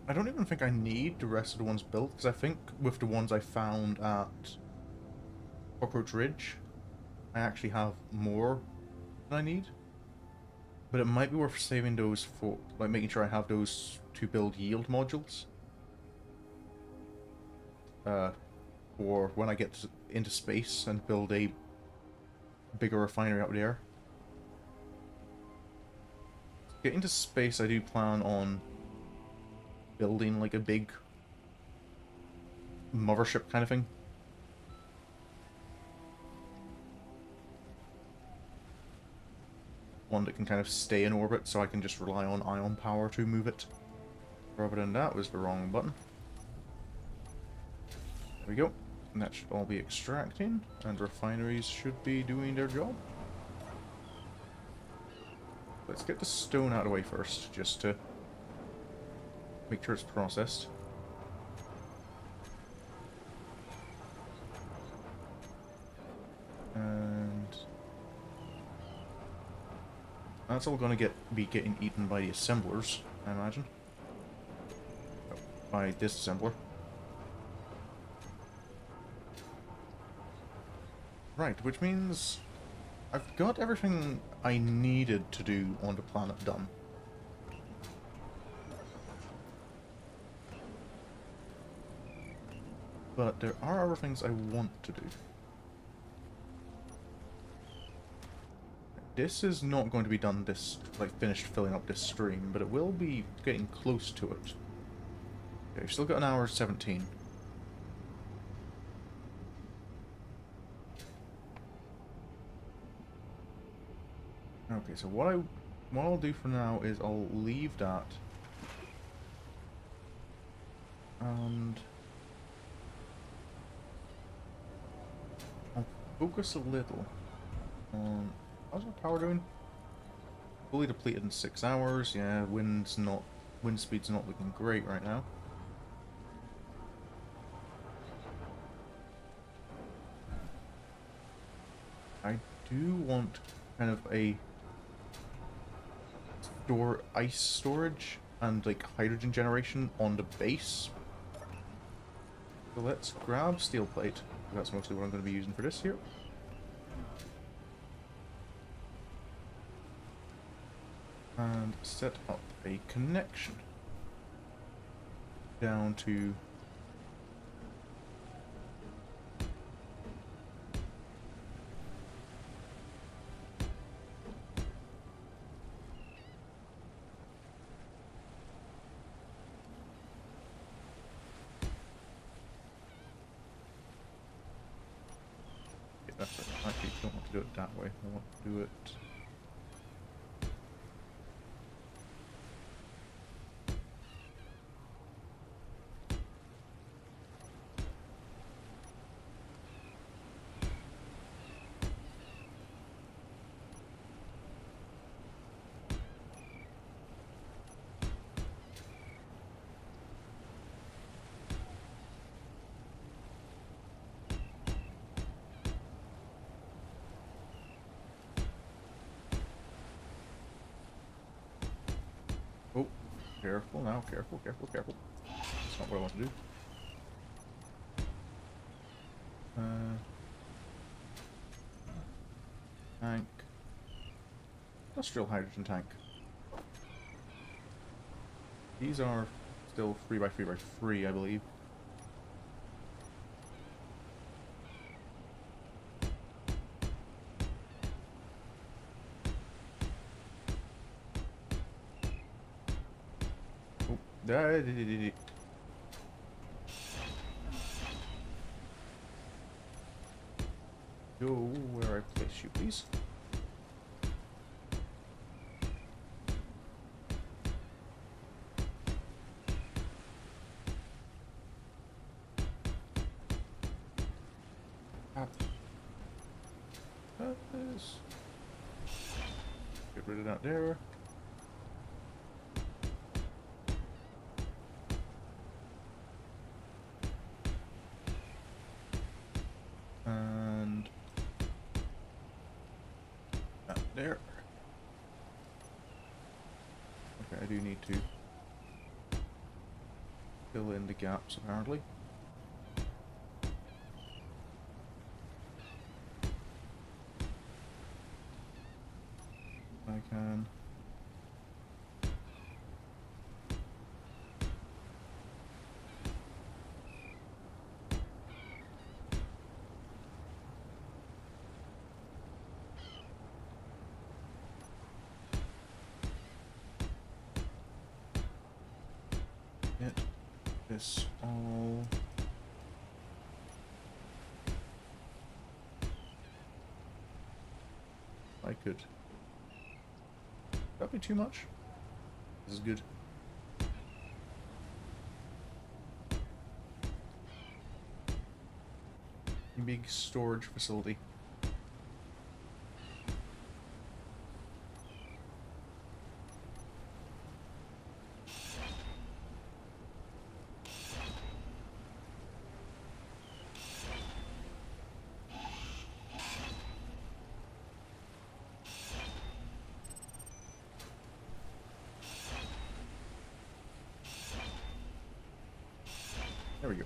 I don't even think I need the rest of the ones built, because I think with the ones I found at Cockroach Ridge, I actually have more than I need. But it might be worth saving those for, like, making sure I have those to build yield modules. For when I get into space and build a bigger refinery out there. Getting to space, I do plan on building like a big mothership kind of thing. One that can kind of stay in orbit, so I can just rely on ion power to move it. Rather than that was the wrong button. There we go. And that should all be extracting, and refineries should be doing their job. Let's get the stone out of the way first, just to make sure it's processed. And that's all going to be getting eaten by the assemblers, I imagine. Oh, by this assembler. Right, which means I've got everything I needed to do on the planet done. But there are other things I want to do. This is not going to be done this, like, finished filling up this stream, but it will be getting close to it. Okay, we've still got an hour 17. Okay, so what I'll do for now is I'll leave that. And I'll focus a little on... How's our power doing? Fully depleted in 6 hours. Yeah, wind speed's not looking great right now. I do want kind of a ice storage and like hydrogen generation on the base. So let's grab steel plate. That's mostly what I'm going to be using for this here. And set up a connection down to that's it. Actually, don't want to do it that way. I want to do it. Oh, careful now, careful, careful, careful. That's not what I want to do. Tank. Industrial hydrogen tank. These are still 3x3x3, I believe. Oh, go where I place you, please. This. Get rid of that there. And that there. Okay, I do need to fill in the gaps apparently. I can. Get this all. I could. That'd be too much. This is good. Big storage facility. There we go.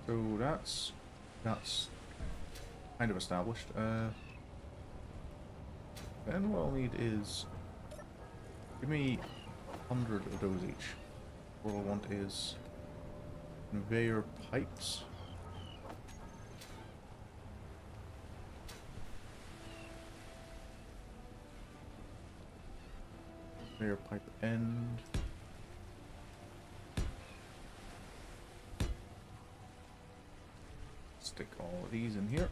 So that's kind of established. Then what I'll need is give me 100 of those each. What I want is conveyor pipes. Conveyor pipe end. Stick all of these in here.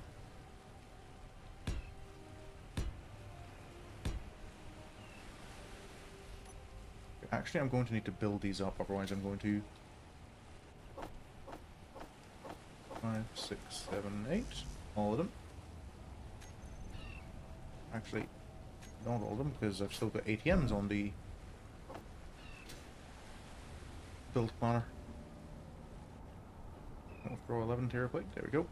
Actually, I'm going to need to build these up, otherwise I'm going to 5, 6, 7, 8, all of them. Actually, not all of them, because I've still got ATMs on the build planner. I'll throw 11 tier plate, there we go.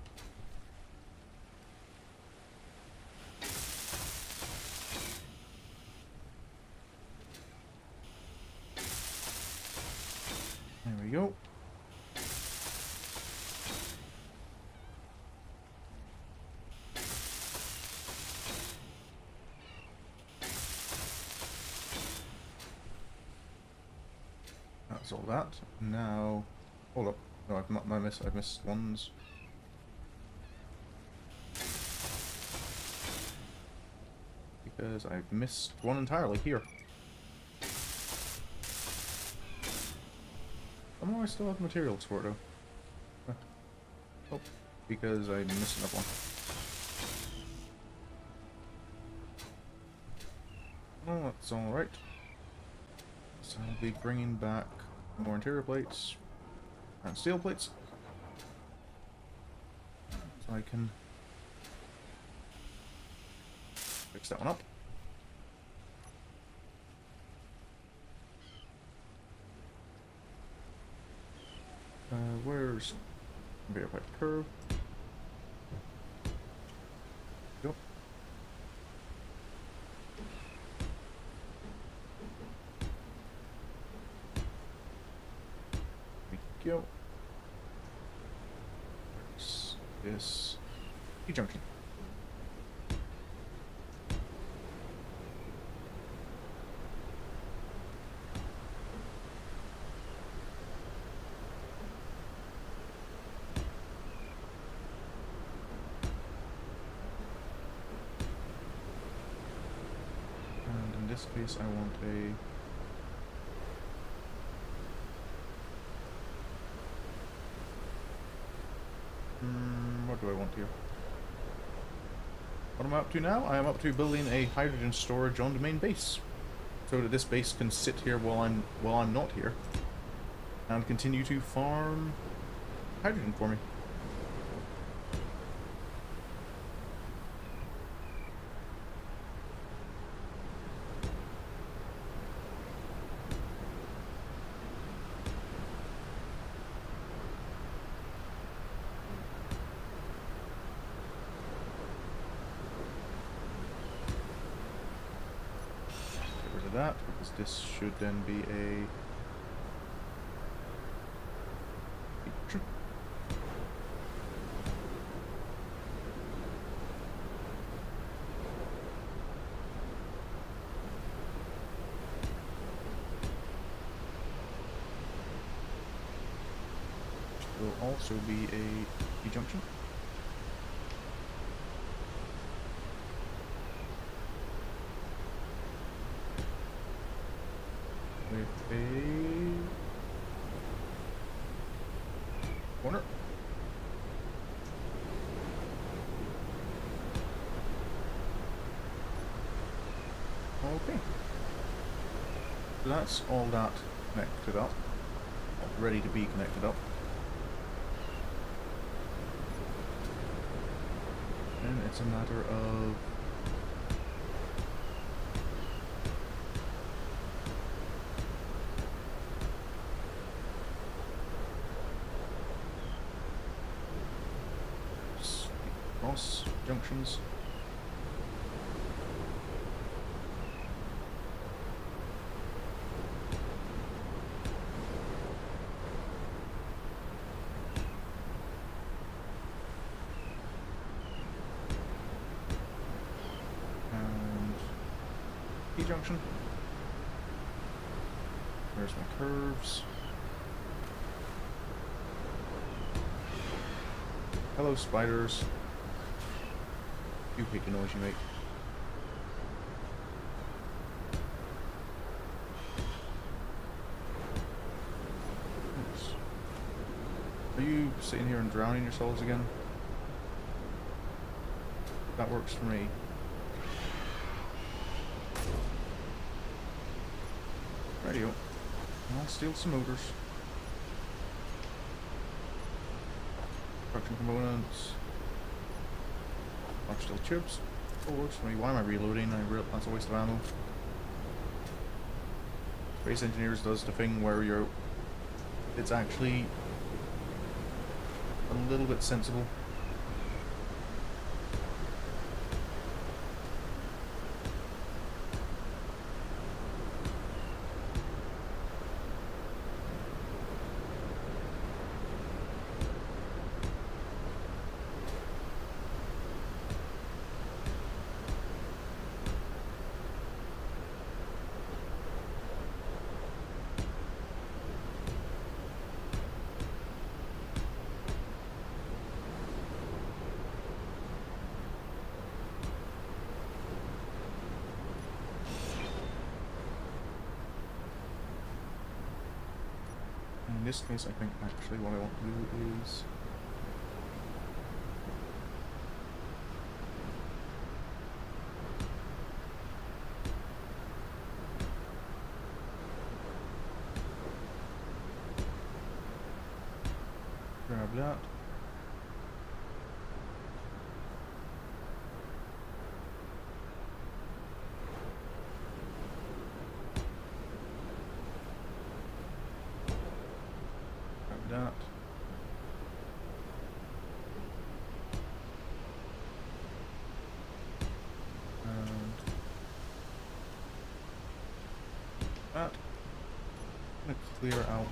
we go. That's all that. Now, hold up. No, I've missed ones. Because I've missed one entirely here. Somehow I still have materials for it though. Oh, because I missed another one. Oh, that's alright. So I'll be bringing back more interior plates and steel plates. So I can fix that one up. Where's conveyor pipe curve? Go. There we go. There's this T-junction. In this case, I want a what do I want here? What am I up to now? I am up to building a hydrogen storage on the main base, so that this base can sit here while I'm not here, and continue to farm hydrogen for me. That, because this should then be a feature. Will also be a junction. With a corner. Okay. So that's all that connected up. Ready to be connected up. And it's a matter of cross junctions. And T-junction. There's my curves. Hello, spiders. You hate the noise you make. Oops. Are you sitting here and drowning yourselves again? That works for me. Radio. I'll steal some motors. Production components. Steel chips. Oh, works for me. Why am I reloading? That's a waste of ammo. Space Engineers does the thing where it's actually a little bit sensible. this case, I think actually what I want to do is... grab that. Grab that. And that. I'm gonna clear out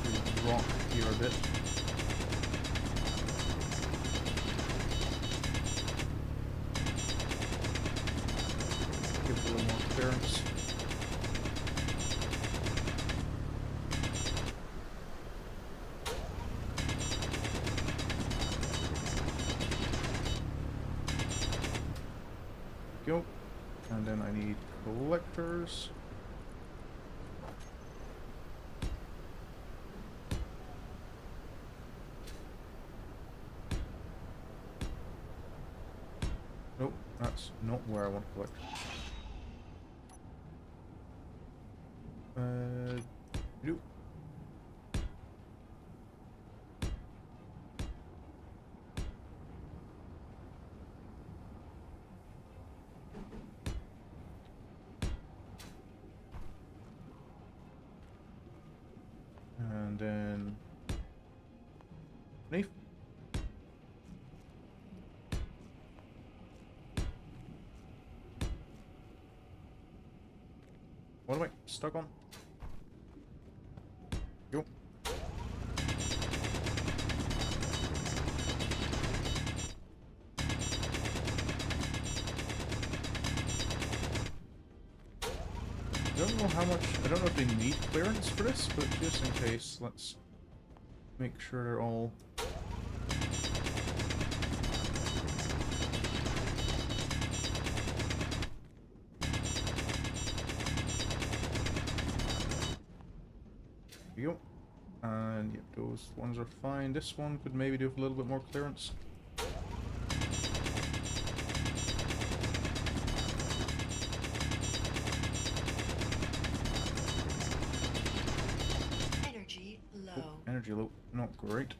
the rock here a bit. Give it a little more clearance. Go. And then I need collectors. Nope, that's not where I want to collect. Nope. And then knife. What am I stuck on? Go. I don't know how much, I don't know if they need clearance for this, but just in case, let's make sure they're all... There we go. And yep, those ones are fine. This one could maybe do with a little bit more clearance. Energy low. Oh, energy low, not great.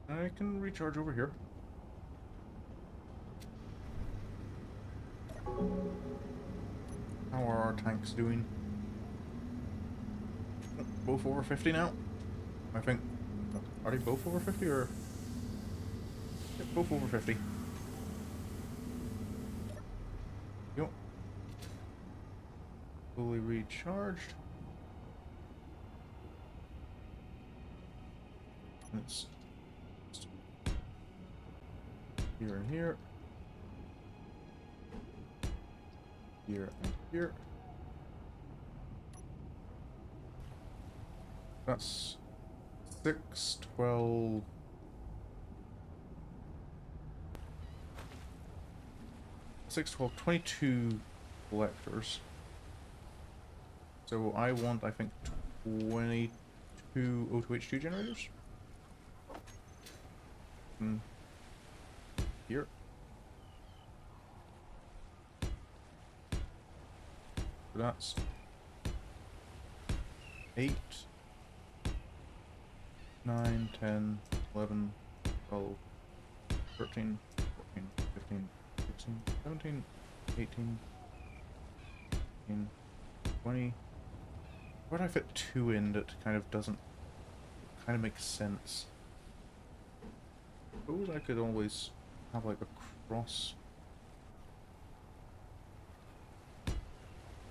I can recharge over here. How are our tanks doing? Both over 50 now? I think. Are they both over 50 or? Yeah, both over 50. Yo. Fully recharged. It's here and here. Here and here. That's 6, 12... 6, 12, 22 collectors. So I want, I think, 22 O2H2 generators. Here. So that's 8, 9, 10, 11, 12, 13, 14, 15, 16, 17, 18, 19, 20. Where do I fit 2 in that kind of doesn't kind of make sense? I suppose I could always have like a cross.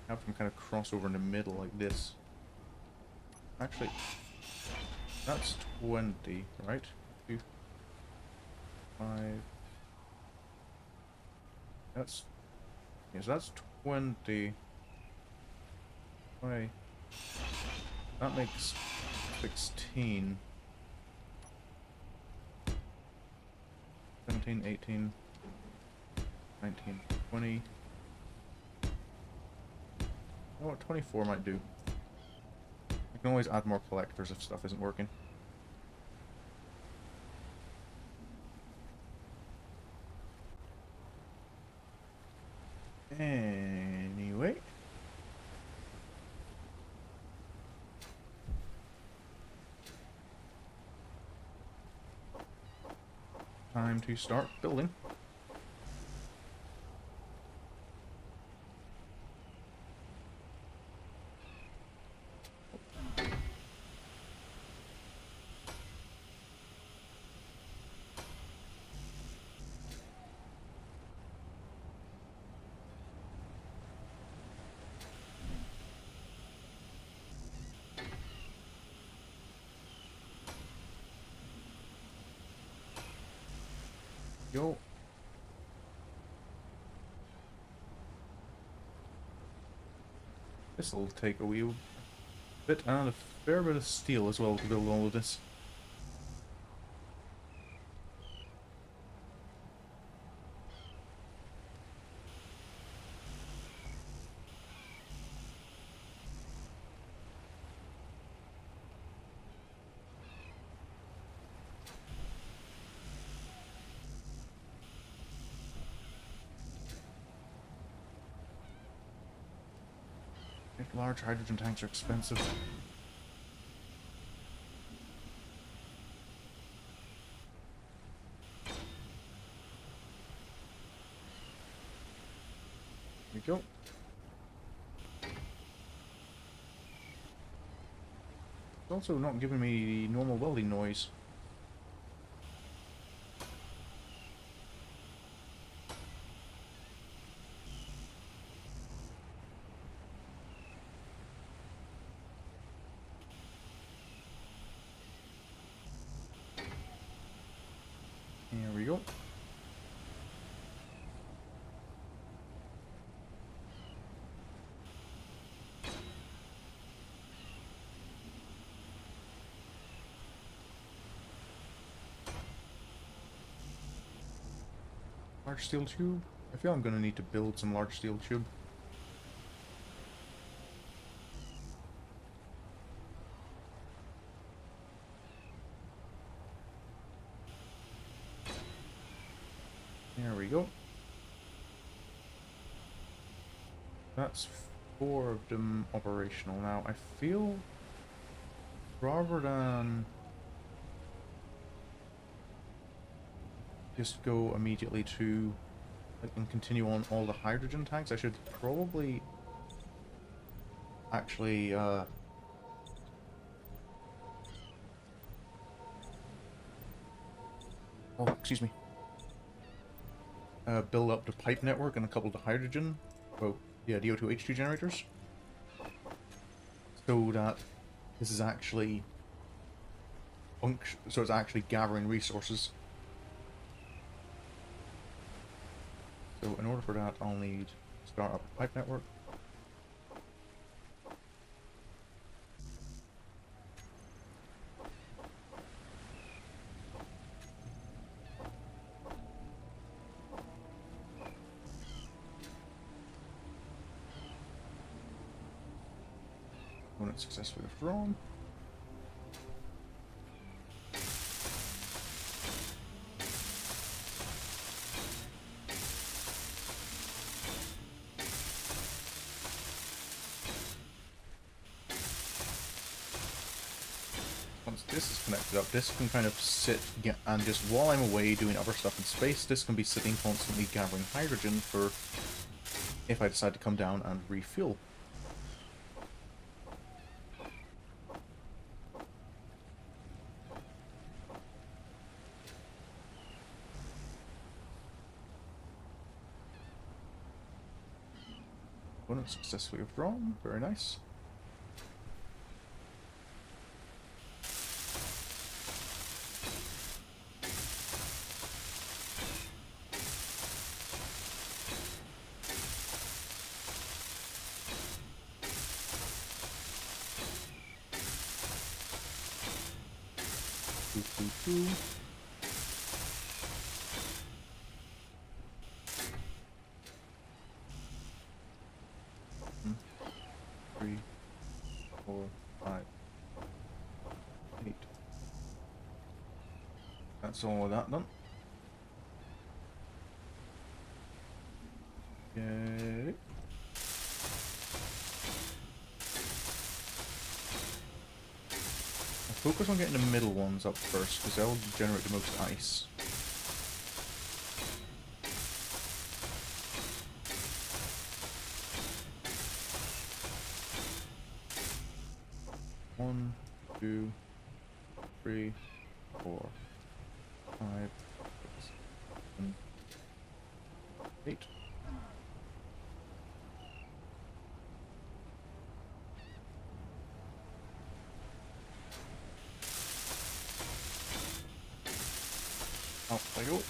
Have them kind of cross over in the middle like this. Actually, that's 20, right? 2, 5. That's... yes, that's 20. Why? That makes 16. 17, 18, 19, 20. Oh, 24 might do. can always add more collectors if stuff isn't working. Anyway. Time to start building. Go. This'll take a wee bit and a fair bit of steel as well to build all of this. Large hydrogen tanks are expensive. There we go. It's also not giving me the normal welding noise. There we go. Large steel tube. I feel I'm going to need to build some large steel tube. There we go. That's 4 of them operational now. I feel rather than just go immediately to and continue on all the hydrogen tanks, I should probably actually oh, excuse me. Build up the pipe network and a couple of the hydrogen, well, yeah, the O2H2 generators, so that this is actually so it's actually gathering resources. So in order for that, I'll need to start up a pipe network. When it's successfully withdrawn. Once this is connected up, this can kind of sit and just while I'm away doing other stuff in space, this can be sitting constantly gathering hydrogen for if I decide to come down and refuel. Component successfully withdrawn. Very nice. Doo. 3, 4, 5. That's all of that done. Okay. I'll focus on getting the middle ones up first, because they'll generate the most ice. One, two, three, 4, 5, 6, 7, 8. Out I go.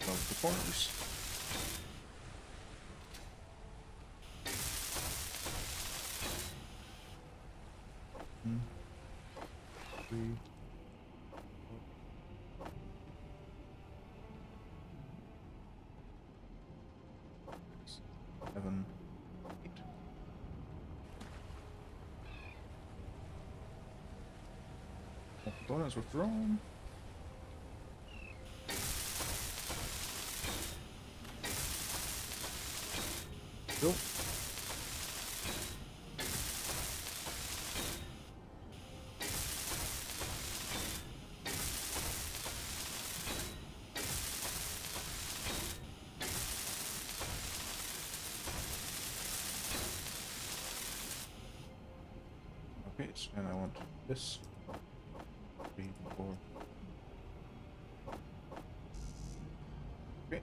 Love the corners. One, 3, 7, 8. Components withdrawn. Go. Okay, and I want this. 3, 4. Okay.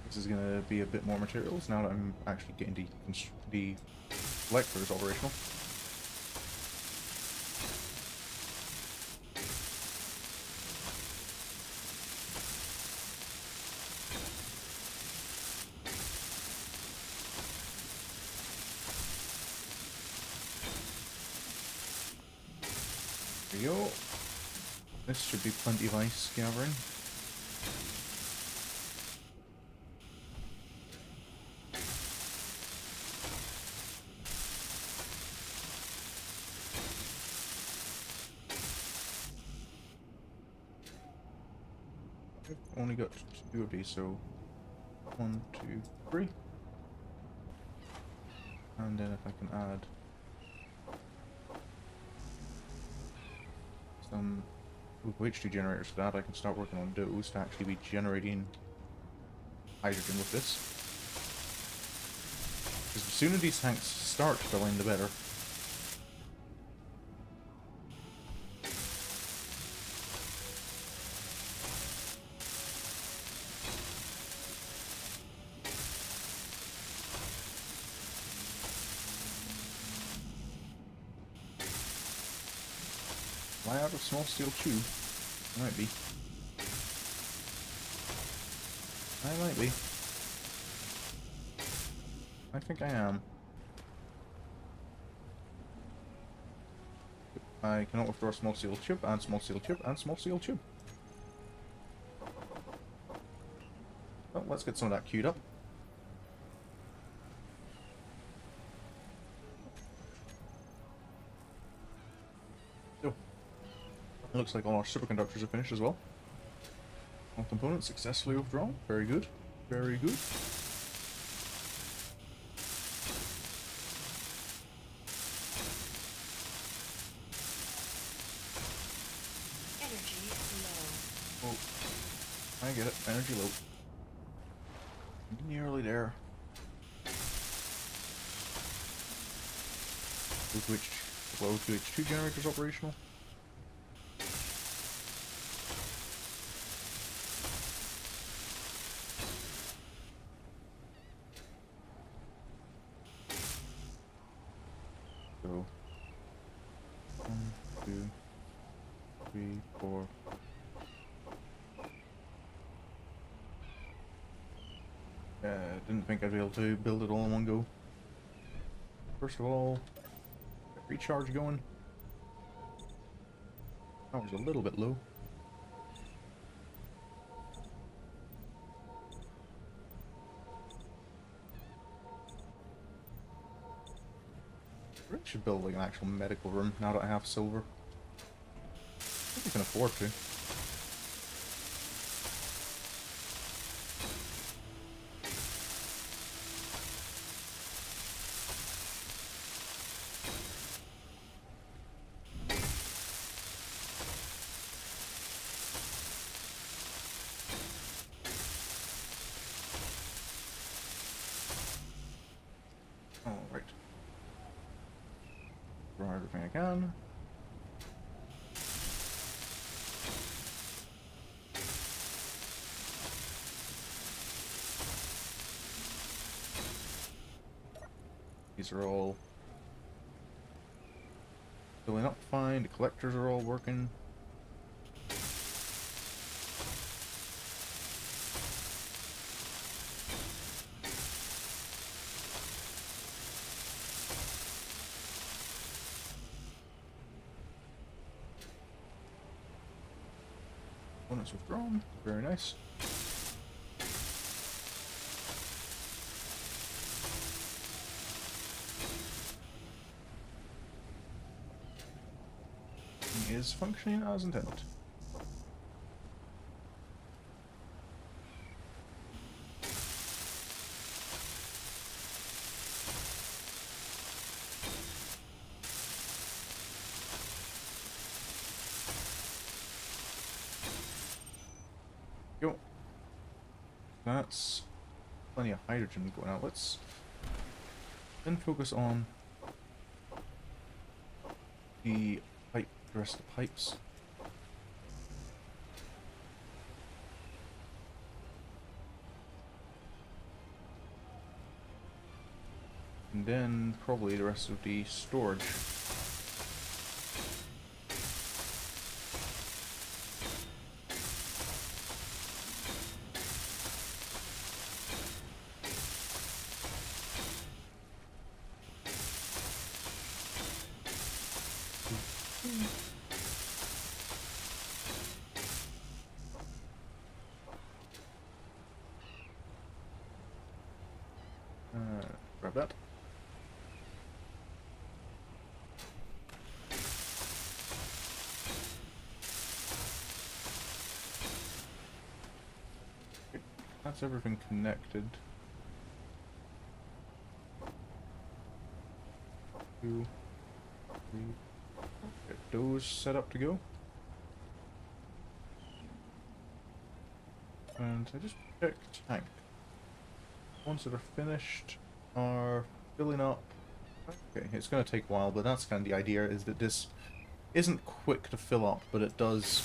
This is gonna be a bit more materials now that I'm actually getting the collectors operational. There we go. This should be plenty of ice gathering. I've only got 2 of these, so 1, 2, 3. And then if I can add some H2 generators for that, I can start working on those to actually be generating hydrogen with this. Because the sooner these tanks start filling, the better. Am I out of small steel tube? I might be. I might be. I think I am. I cannot withdraw small steel tube, and small steel tube, and small steel tube. Well, let's get some of that queued up. So, it looks like all our superconductors are finished as well. All components successfully withdrawn. Very good. Very good. Energy low. Oh, I get it. Energy low. Nearly there. Low to H2 generators operational. So 1, 2, 3, 4. Didn't think I'd be able to build it all in one go. First of all, get recharge going. Power's a little bit low. I should build like an actual medical room now that I have silver. I think I can afford to. Alright. Draw everything I can. These are all filling up fine. The collectors are all working. Bonus withdrawn. Very nice. Is functioning as intended. Go. That's plenty of hydrogen going out. Let's then focus on the rest of the pipes. And then probably the rest of the storage. Grab that. Okay, that's everything connected. 2, 3. Get those set up to go. And I just checked tank. Ones that are finished are filling up. Okay, it's going to take a while, but that's kind of the idea, is that this isn't quick to fill up, but it does.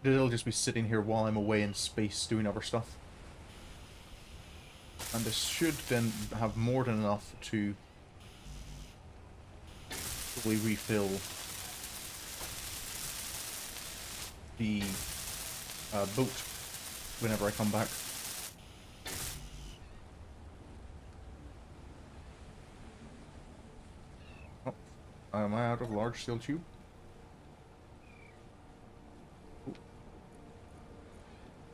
It'll just be sitting here while I'm away in space doing other stuff. And this should then have more than enough to probably refill the boat whenever I come back. Oh, am I out of large steel tube? Oh.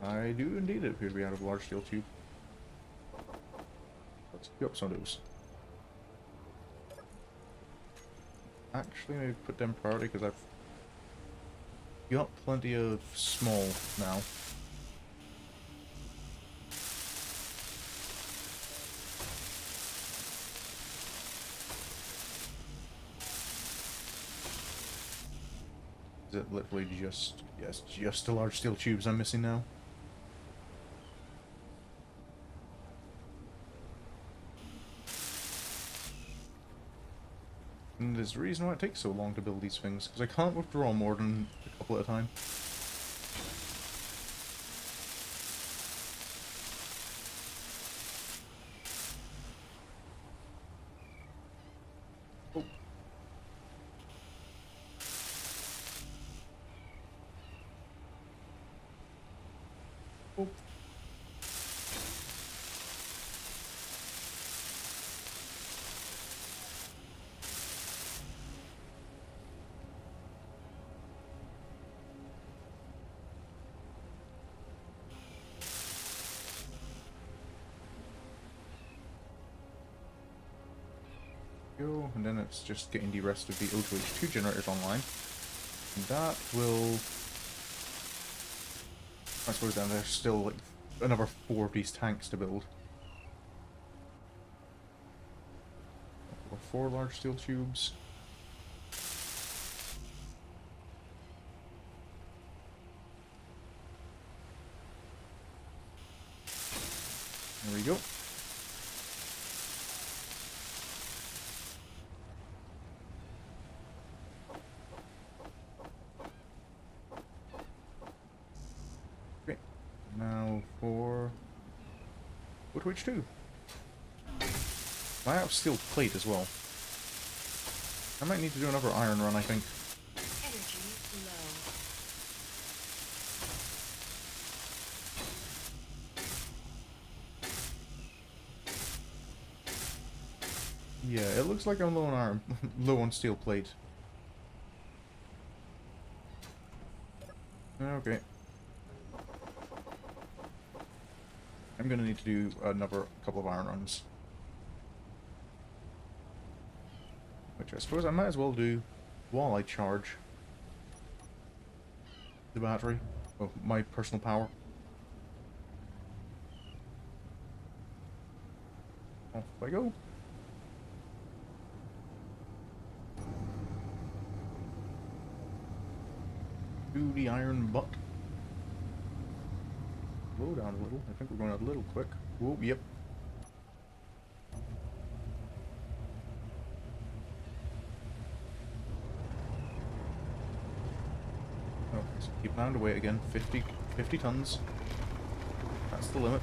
I do indeed appear to be out of large steel tube. Let's pick up some of those. Actually, maybe put them priority because I've got plenty of small now. Is it literally just, yes, just the large steel tubes I'm missing now? And there's a reason why it takes so long to build these things, because I can't withdraw more than a couple at a time. Oh. Oh. Go, and then it's just getting the rest of the O2H2 generators online. And that will... I suppose then there's still like another 4 of these tanks to build. 4 large steel tubes. There we go. Okay, now for which two? I have steel plate as well. I might need to do another iron run, I think. Energy low. Yeah, it looks like I'm low on iron, low on steel plate. Okay. I'm gonna need to do another couple of iron runs. Which I suppose I might as well do while I charge the battery. Oh, my personal power. Off I go. To the iron butt. Slow down a little. I think we're going a little quick. Whoa, yep. Okay, so keep an eye on the weight again. 50 tons. That's the limit.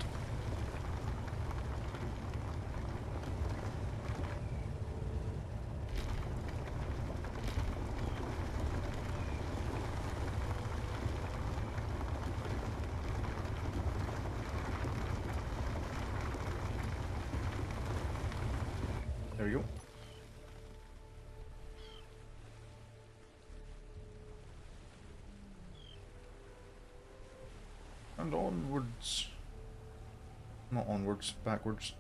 There we go. And onwards. Not onwards, backwards.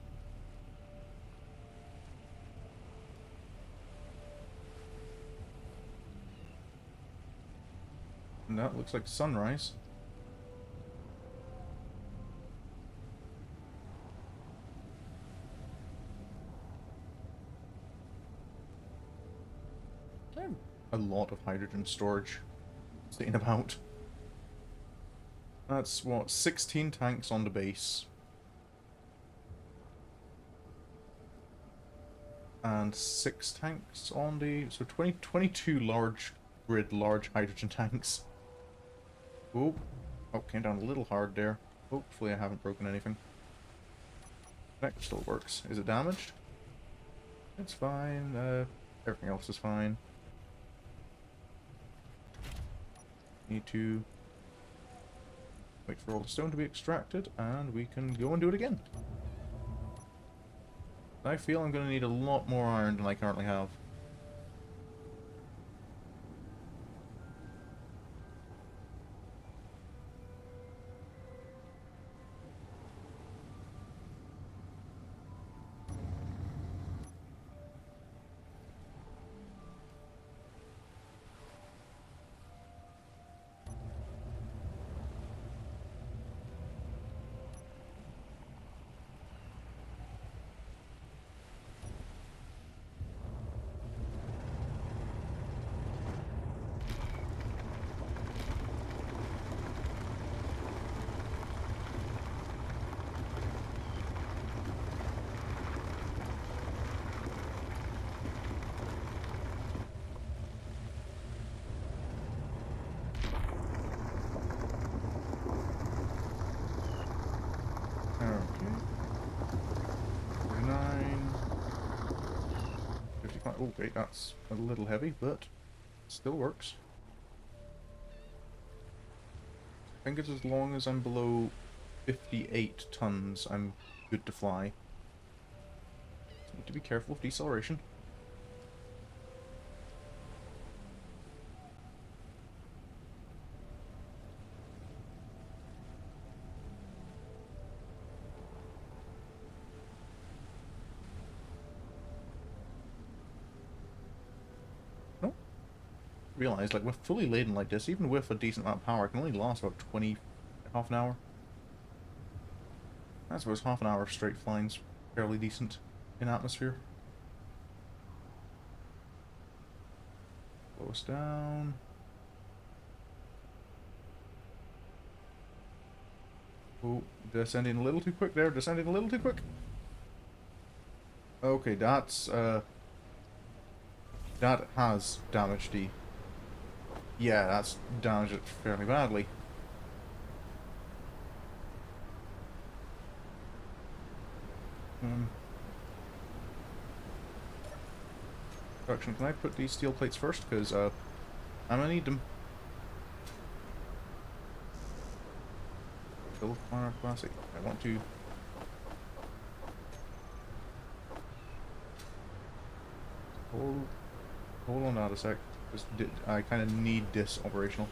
And that looks like sunrise. A lot of hydrogen storage sitting about. That's what, 16 tanks on the base. And 6 tanks on the... so 22 large hydrogen tanks. Oh, came down a little hard there. Hopefully I haven't broken anything. That still works. Is it damaged? It's fine. Everything else is fine. Need to wait for all the stone to be extracted, and we can go and do it again. I feel I'm going to need a lot more iron than I currently have. Okay. 49. 55. Oh, wait, that's a little heavy, but still works. I think it's as long as I'm below 58 tons, I'm good to fly. Just need to be careful of deceleration. realize, like, with fully laden like this, even with a decent amount of power, it can only last about 20, half an hour. I suppose half an hour of straight flying's fairly decent in atmosphere. Slow us down. Oh, descending a little too quick there, descending a little too quick. Okay, that's, that has damaged the... Yeah, that's damaged it fairly badly. Production, can I put these steel plates first? Because, I'm gonna need them. Build fire classic. I want to... Hold on that a sec. I kind of need this operational.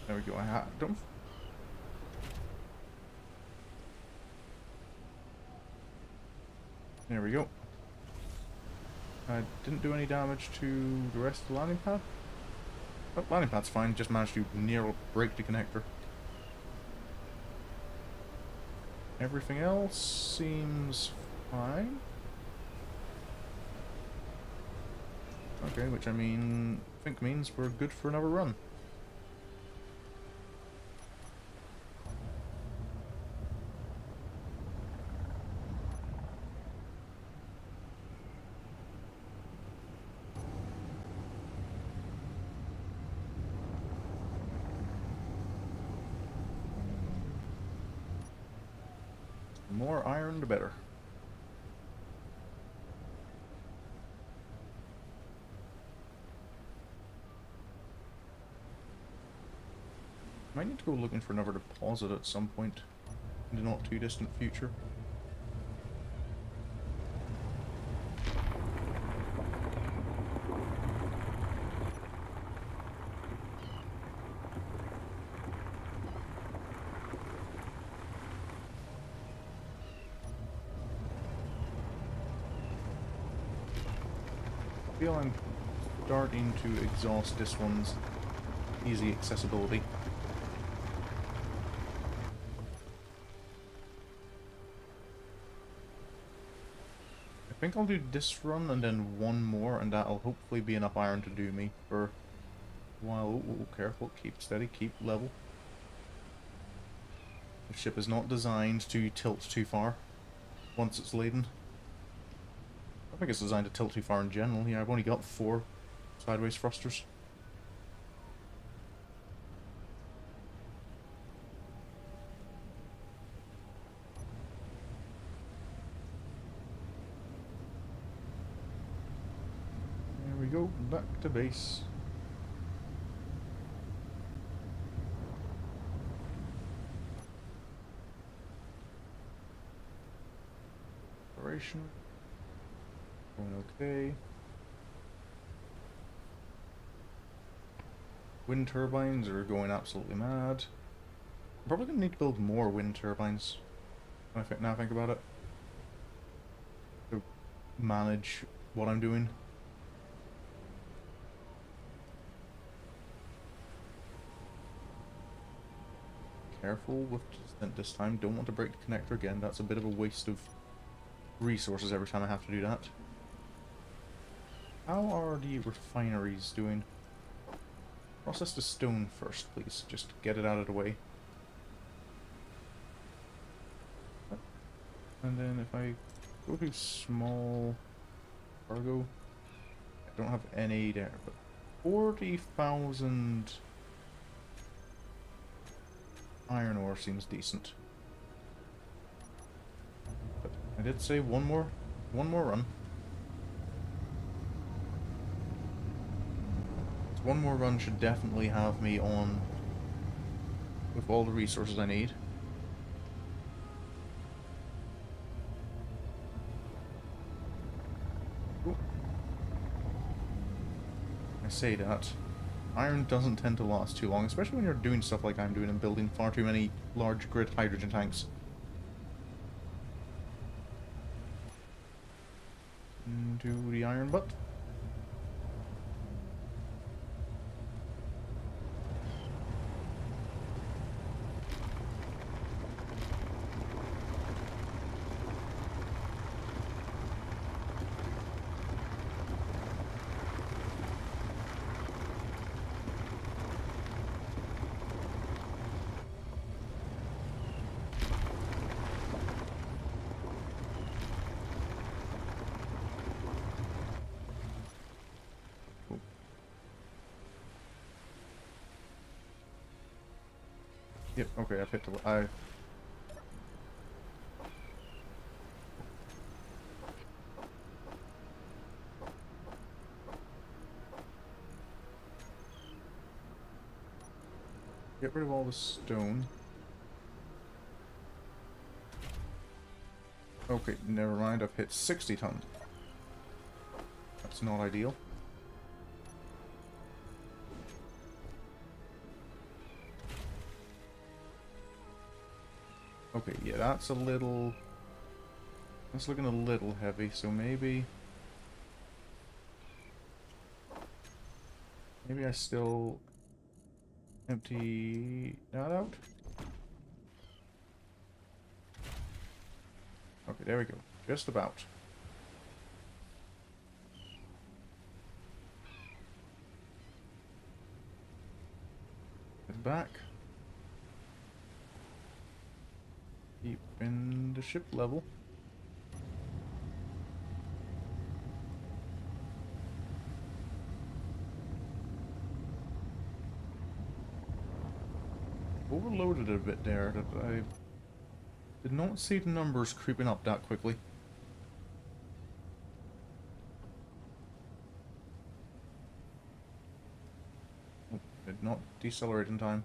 There we go. I don't... There we go. I didn't do any damage to the rest of the landing pad. Oh, landing pad's fine. Just managed to near break the connector. Everything else seems fine. Okay, which I think means we're good for another run. The more iron, the better. Might need to go looking for another deposit at some point in the not too distant future. I feel I'm starting to exhaust this one's easy accessibility. I think I'll do this run and then one more, and that'll hopefully be enough iron to do me for a while. Oh, careful, keep steady, keep level. The ship is not designed to tilt too far once it's laden. I think it's designed to tilt too far in general. Yeah, I've only got 4 sideways thrusters. There we go, back to base. Operation. Going okay. Wind turbines are going absolutely mad. I'm probably going to need to build more wind turbines. Now I think about it. To manage what I'm doing. Careful with descent this time. Don't want to break the connector again. That's a bit of a waste of resources every time I have to do that. How are the refineries doing? Process the stone first, please. Just get it out of the way. And then if I go to small cargo, I don't have any there, but 40,000 iron ore seems decent. But I did say one more run. One more run should definitely have me on with all the resources I need. Ooh. I say that. Iron doesn't tend to last too long, especially when you're doing stuff like I'm doing and building far too many large grid hydrogen tanks. into the iron butt. Yep, okay, I've hit the... Get rid of all the stone. Okay, never mind, I've hit 60 tons. That's not ideal. Okay, yeah, that's a little... That's looking a little heavy, so maybe... Maybe I still... empty that out? Okay, there we go. Just about. Head back. Keep in the ship level. Overloaded a bit there. That I did not see the numbers creeping up that quickly. Oh, did not decelerate in time.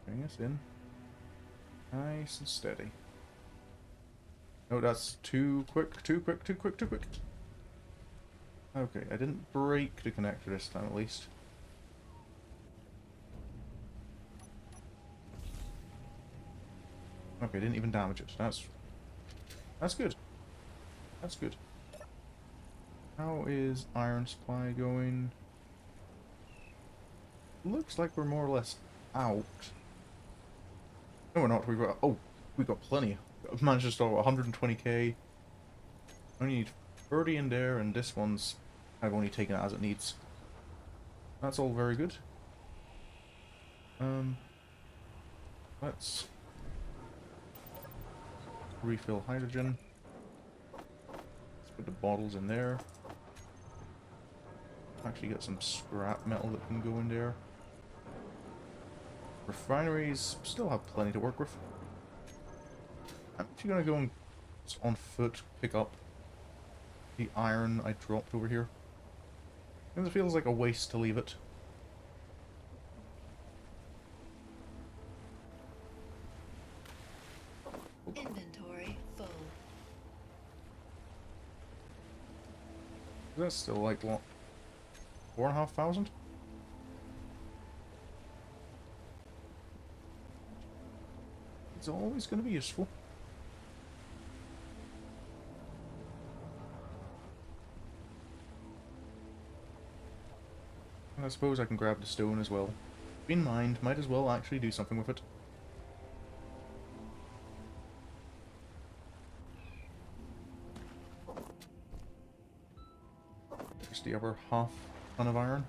Bring us in. Nice and steady. Oh, that's too quick, too quick, too quick, too quick. Okay, I didn't break the connector this time at least. Okay, didn't even damage it. That's good. That's good. How is iron supply going? Looks like we're more or less out. No, we're not. We've got plenty. I've managed to store 120k. Only need 30 in there, and this one's... I've only taken it as it needs. That's all very good. Let's refill hydrogen. Let's put the bottles in there. Actually get some scrap metal that can go in there. Refineries still have plenty to work with. I'm actually gonna go and on foot pick up the iron I dropped over here. Because it feels like a waste to leave it. Inventory full. That's still like what? 4,500? It's always going to be useful. And I suppose I can grab the stone as well. In mind, might as well actually do something with it. There's the other half ton of iron.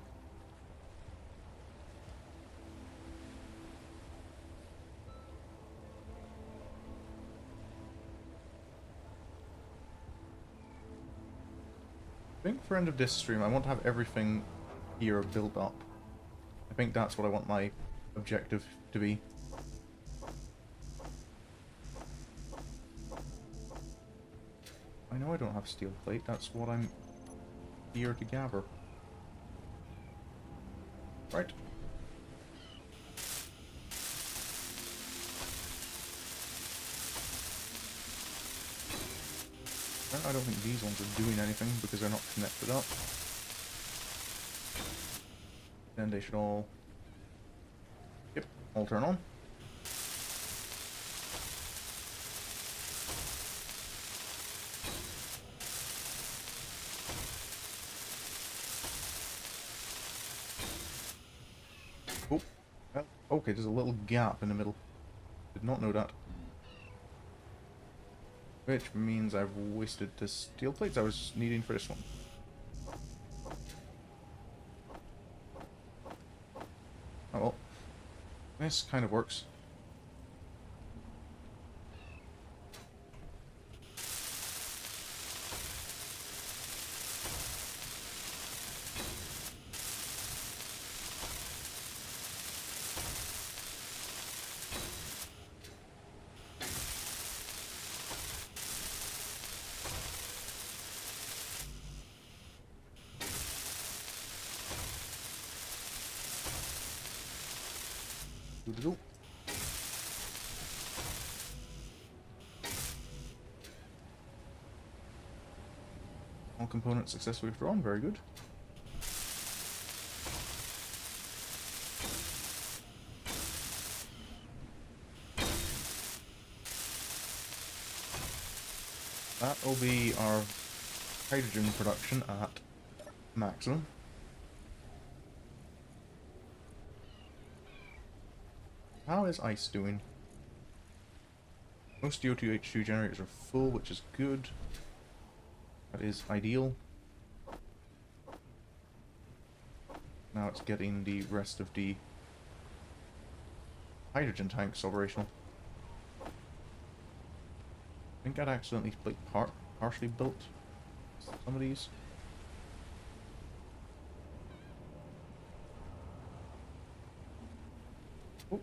I think for end of this stream, I want to have everything here built up. I think that's what I want my objective to be. I know I don't have steel plate, that's what I'm here to gather. Right. Well, I don't think these ones are doing anything because they're not connected up. Then they should all... Yep, all turn on. Oh, okay, there's a little gap in the middle. Did not know that. Which means I've wasted the steel plates I was needing for this one. Oh well. This kind of works. Doo-doo-doo. All components successfully withdrawn, very good. That will be our hydrogen production at maximum. How is ice doing? Most CO2H2 generators are full, which is good. That is ideal. Now it's getting the rest of the hydrogen tanks operational. I think I'd accidentally partially built some of these. Oh.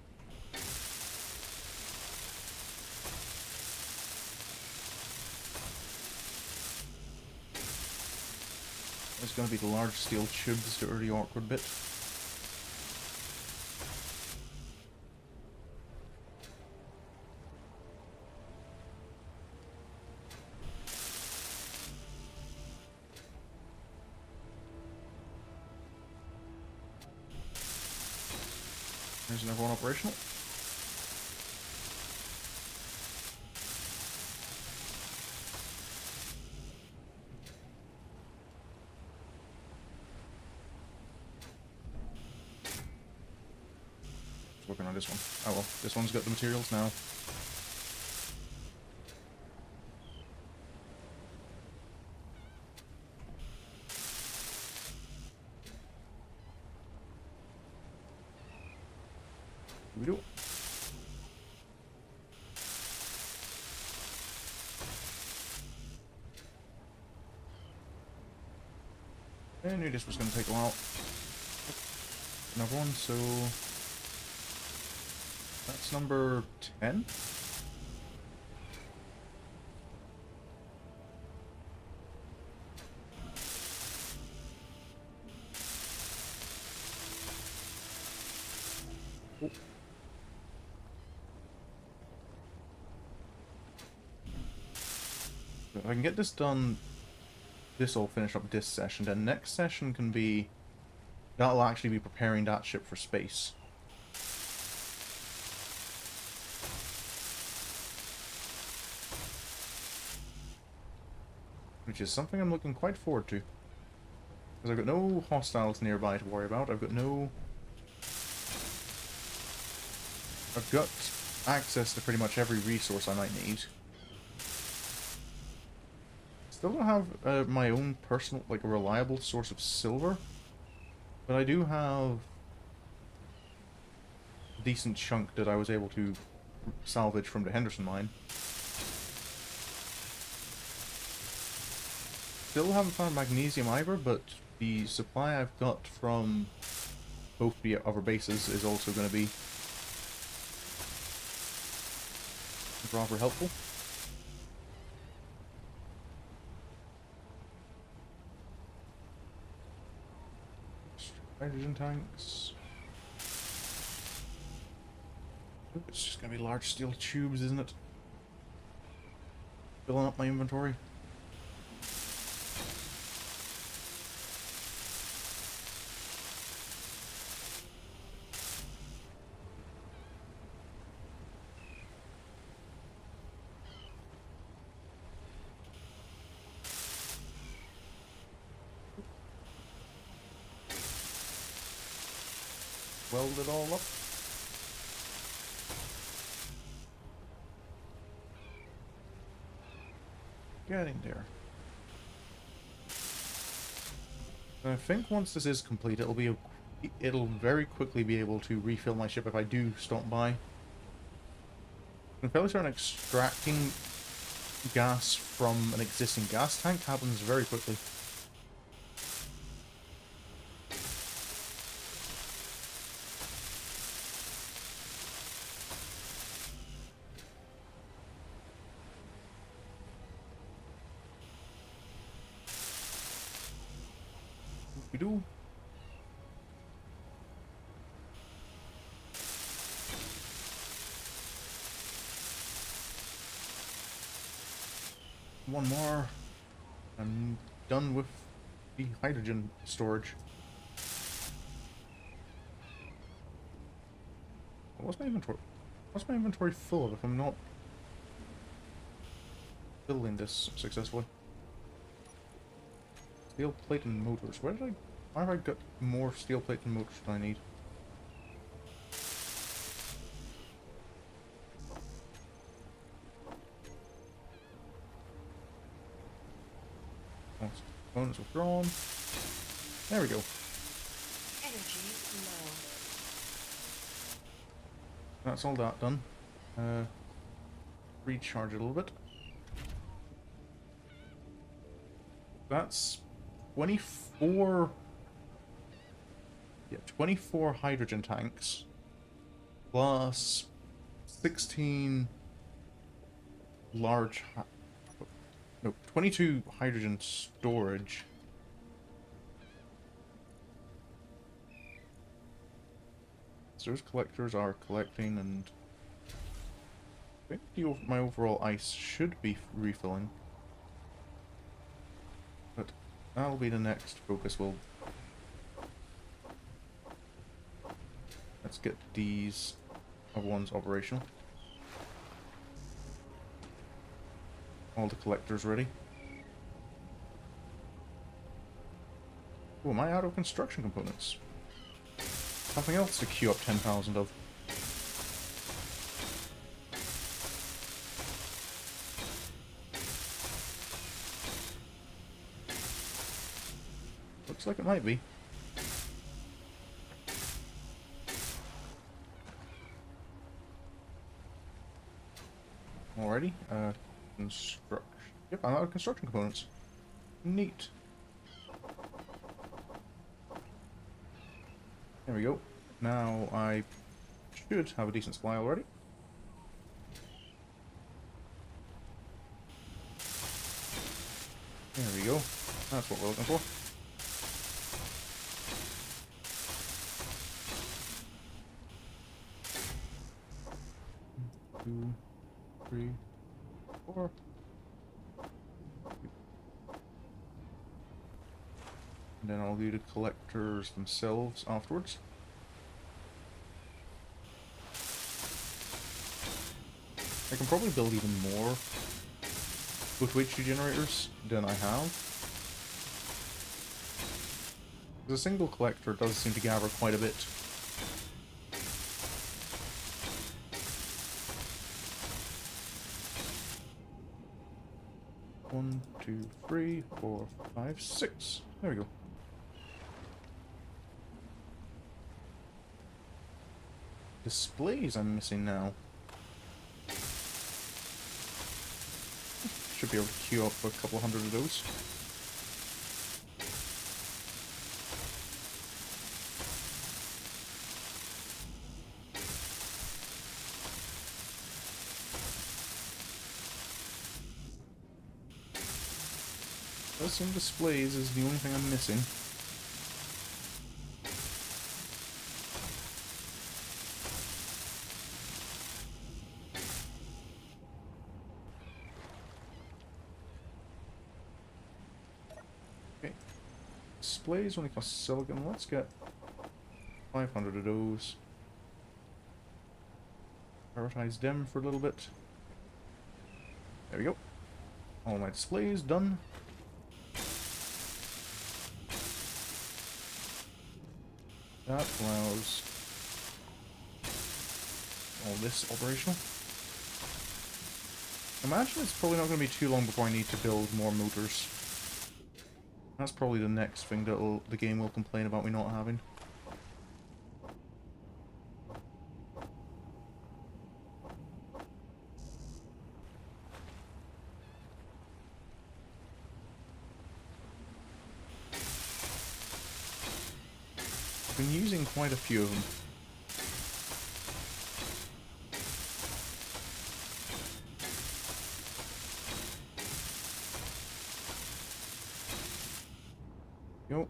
There's going to be the large steel tubes that are the awkward bit. There's another one operational. Working on this one. Oh well, this one's got the materials now. Here we go. I knew this was going to take a while. Another one, so that's number 10. Oh. If I can get this done, this will finish up this session. Then next session can be, that'll actually be preparing that ship for space. Which is something I'm looking quite forward to. Because I've got no hostiles nearby to worry about. I've got access to pretty much every resource I might need. Still don't have my own personal, like a reliable source of silver. But I do have a decent chunk that I was able to salvage from the Henderson Mine. Still haven't found magnesium either, but the supply I've got from both the other bases is also going to be rather helpful. Hydrogen tanks. It's just going to be large steel tubes, isn't it? Filling up my inventory. weld it all up. Getting there. And I think once this is complete, it'll very quickly be able to refill my ship if I do stop by. And fairly certain extracting gas from an existing gas tank happens very quickly. We do. One more. I'm done with the hydrogen storage. What's my inventory? What's my inventory full of if I'm not building this successfully? Steel plate and motors. Why have I got more steel plate and motors than I need? Components withdrawn. There we go. Energy low. That's all that done. Recharge it a little bit. That's 24... Yeah, 24 hydrogen tanks. Plus 16 large... No, 22 hydrogen storage. So those collectors are collecting, and I think my overall ice should be refilling. But that'll be the next focus. Let's get these other ones operational. All the collectors ready. Oh, am I out of construction components? Something else to queue up 10,000 of. Looks like it might be. Alrighty, construction. Yep, I'm out of construction components. Neat. There we go. Now I should have a decent supply already. There we go. That's what we're looking for. Two, three, four. And then I'll do the collectors themselves afterwards. I can probably build even more with H2 generators than I have. Because a single collector does seem to gather quite a bit. One, two, three, four, five, six. There we go. Displays I'm missing now. Should be able to queue up a couple hundred of those. Some displays is the only thing I'm missing. Okay. Displays only cost silicon. Let's get 500 of those. Prioritize them for a little bit. There we go. All my displays done. That allows all this operational. I imagine it's probably not going to be too long before I need to build more motors. That's probably the next thing that the game will complain about me not having. I've been using quite a few of them. Yo.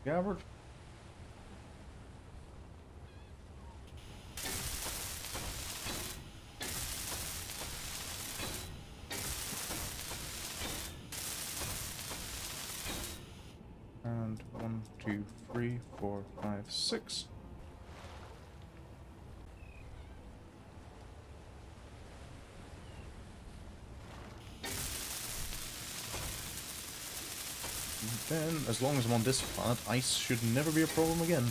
Gabbard. And 1, 2, 3, 4, 5, 6. Then, as long as I'm on this planet, ice should never be a problem again.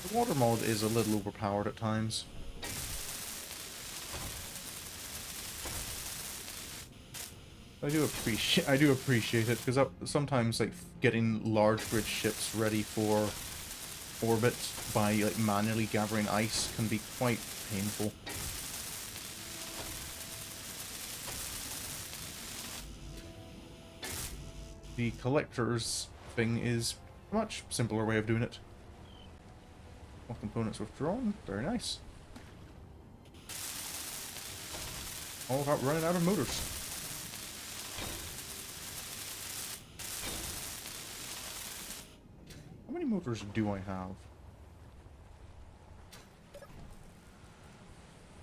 The water mod is a little overpowered at times. I do appreciate it, because sometimes like getting large grid ships ready for orbit by like manually gathering ice can be quite painful. The collector's thing is a much simpler way of doing it. All components withdrawn. Very nice. All about running out of motors. How many motors do I have?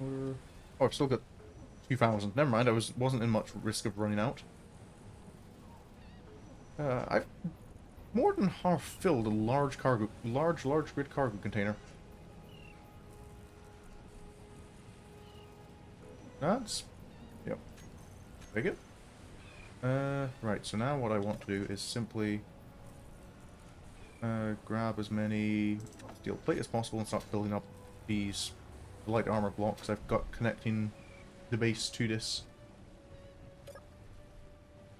Oh, I've still got 2,000. Never mind, I wasn't in much risk of running out. I've more than half filled a large grid cargo container. That's, yep, take it. Right, so now what I want to do is simply grab as many steel plate as possible and start building up these light armor blocks I've got connecting the base to this.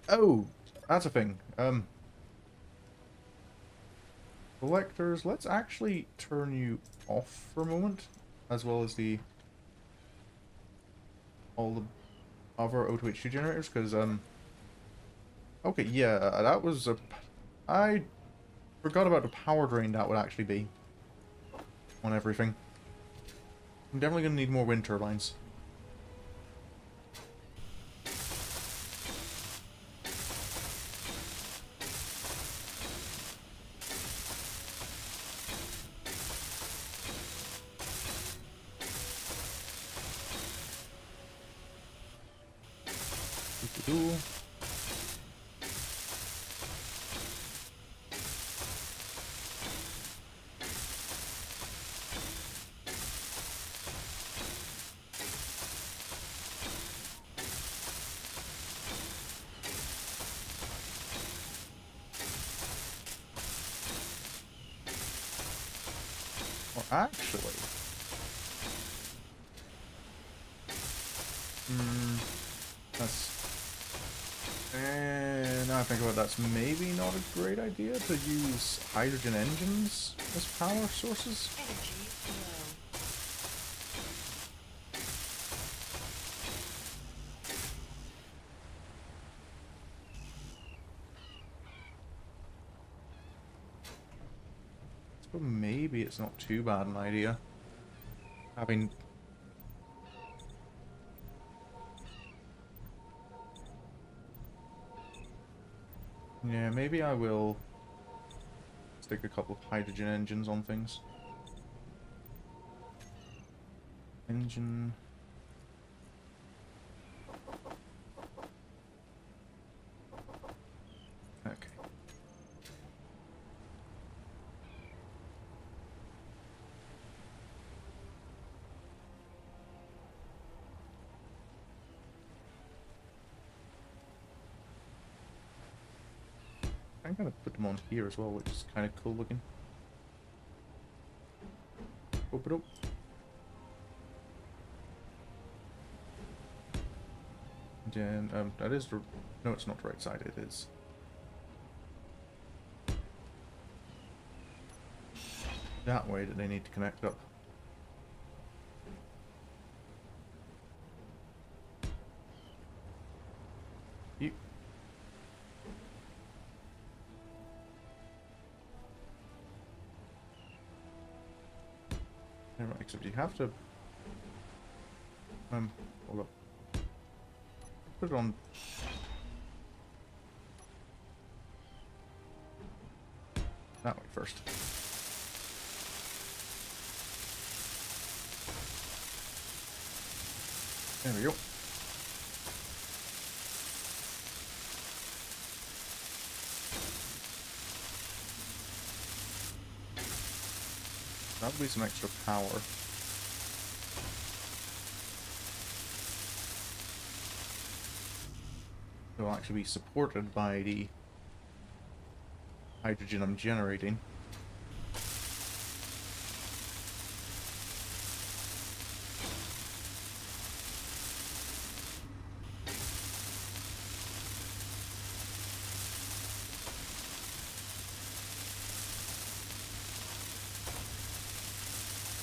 Oh, that's a thing. Collectors, let's actually turn you off for a moment, as well as all the other O2H2 generators, because okay, yeah, that was I forgot about the power drain that would actually be on everything. I'm definitely gonna need more wind turbines. Doo-doo-doo. Or actually, that's. Now I think about it, that's maybe not a great idea to use hydrogen engines as power sources. Energy low. But maybe it's not too bad an idea. Having... Yeah, maybe I will stick a couple of hydrogen engines on things. Engine... Okay. I'm gonna put them on here as well, which is kind of cool looking. Open up. And then, that is the... No, it's not the right side, it is. That way that they need to connect up. You. Right, except you have to... hold up. Put it on... that way first. There we go. That'll be some extra power. It will actually be supported by the hydrogen I'm generating.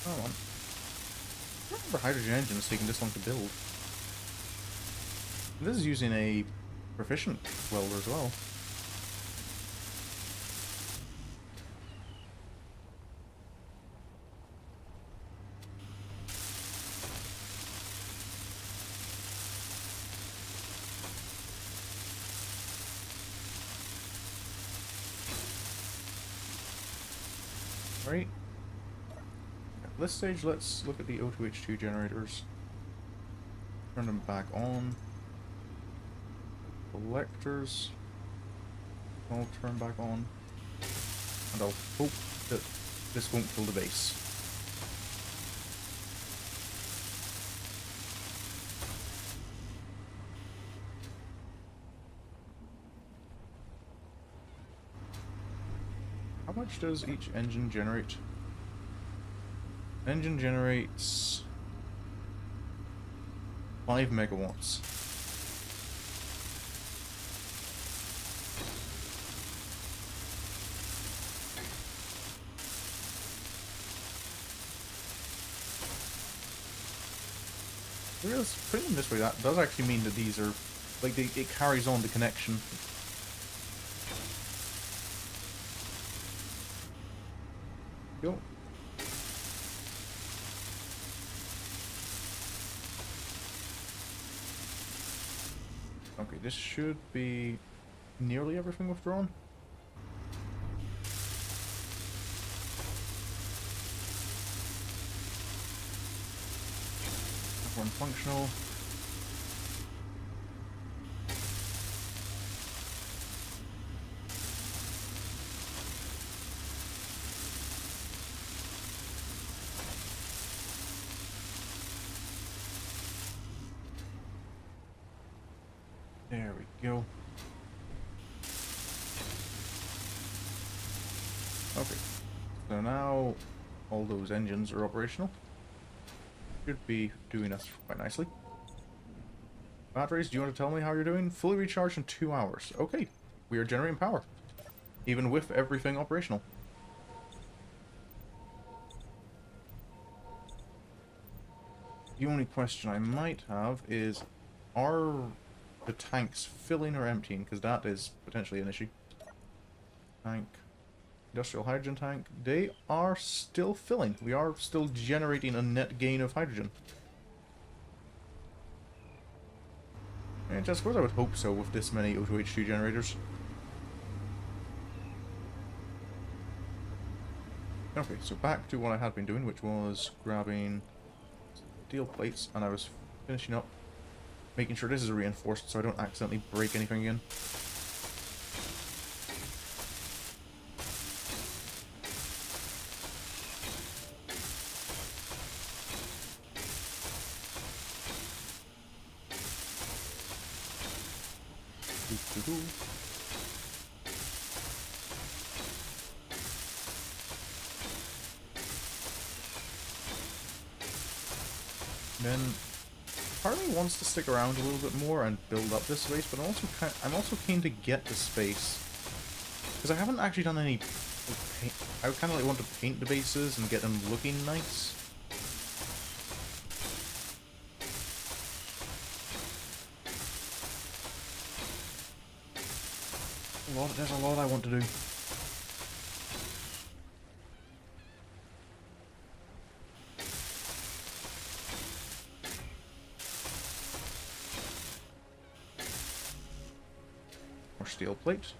Oh, I don't remember hydrogen engines taking this long to build. This is using a proficient welder as well. Right. At this stage, let's look at the O2H2 generators. Turn them back on. Collectors. I'll turn back on. And I'll hope that this won't kill the base. How much does each engine generate? Engine generates 5 megawatts. Putting them this way, that does actually mean that these are, like, it carries on the connection. Go. Okay, this should be nearly everything withdrawn. One functional. There we go. Okay, so now all those engines are operational. Should be doing us quite nicely. Batteries, do you want to tell me how you're doing? Fully recharged in 2 hours. Okay, we are generating power, even with everything operational. The only question I might have is, are the tanks filling or emptying? Because that is potentially an issue. Tank. Industrial hydrogen tank. They are still filling. We are still generating a net gain of hydrogen. And I suppose I would hope so with this many O2H2 generators. Okay, so back to what I had been doing, which was grabbing steel plates, and I was finishing up, making sure this is reinforced so I don't accidentally break anything again. Then part of me wants to stick around a little bit more and build up this space, but I'm also keen to get the space because I haven't actually done any paint. I would kind of like want to paint the bases and get them looking nice. There's a lot I want to do. More steel plate.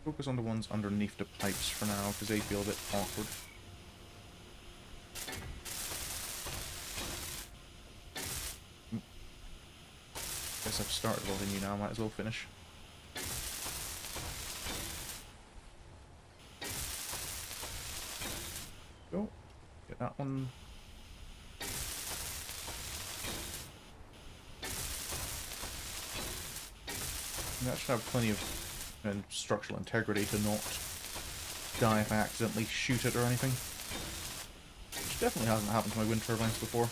Focus on the ones underneath the pipes for now, because they feel a bit awkward. Guess I've started welding you now, might as well finish. Go. Get that one. That should have plenty of structural integrity to not die if I accidentally shoot it or anything. Which definitely hasn't happened to my wind turbines before.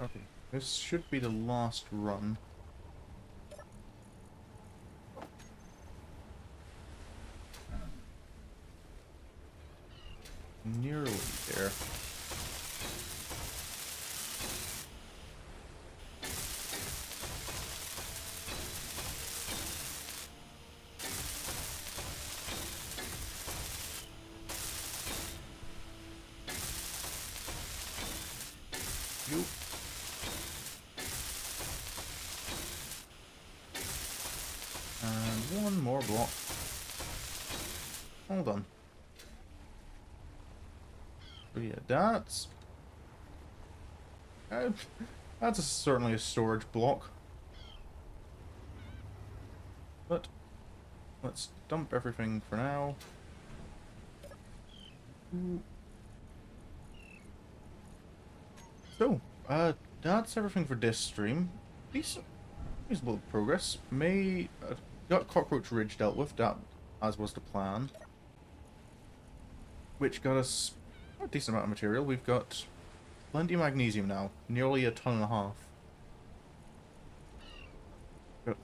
Okay, this should be the last run. Nearly there. You. And one more block. All done. So yeah, that's certainly a storage block. But let's dump everything for now. So, that's everything for this stream. Decent, reasonable progress. Got Cockroach Ridge dealt with, that as was the plan. Which got us a decent amount of material. We've got plenty of magnesium now, nearly 1.5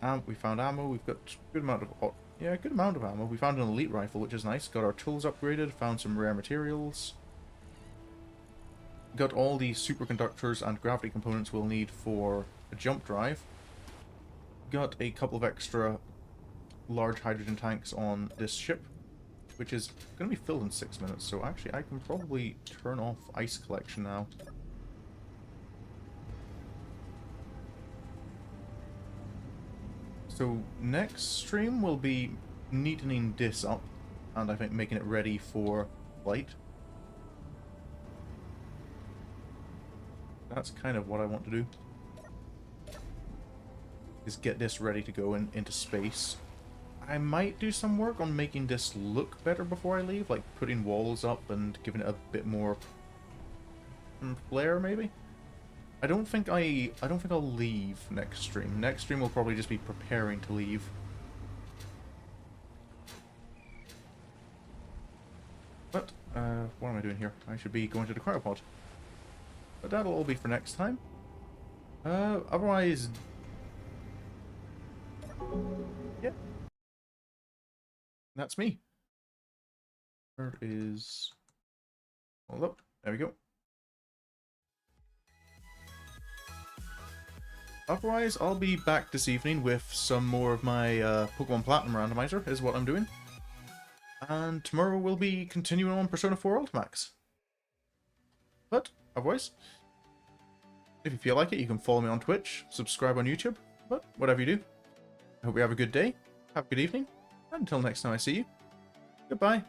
tons. We found ammo. We've got good amount of ammo. We found an elite rifle, which is nice. Got our tools upgraded. Found some rare materials. Got all the superconductors and gravity components we'll need for a jump drive. Got a couple of extra large hydrogen tanks on this ship, which is going to be filled in 6 minutes, so actually I can probably turn off ice collection now. So next stream will be neatening this up, and I think making it ready for flight. That's kind of what I want to do. Is get this ready to go into space. I might do some work on making this look better before I leave, like putting walls up and giving it a bit more flair, maybe. I don't think I'll leave next stream. Next stream will probably just be preparing to leave. But what am I doing here? I should be going to the cryopod. But that'll all be for next time. Otherwise, yeah. That's me. Where is... Hold up. There we go. Otherwise, I'll be back this evening with some more of my Pokemon Platinum randomizer, is what I'm doing. And tomorrow we'll be continuing on Persona 4 Ultimax. But, otherwise, if you feel like it, you can follow me on Twitch, subscribe on YouTube, but whatever you do, I hope you have a good day, have a good evening, and until next time I see you, goodbye.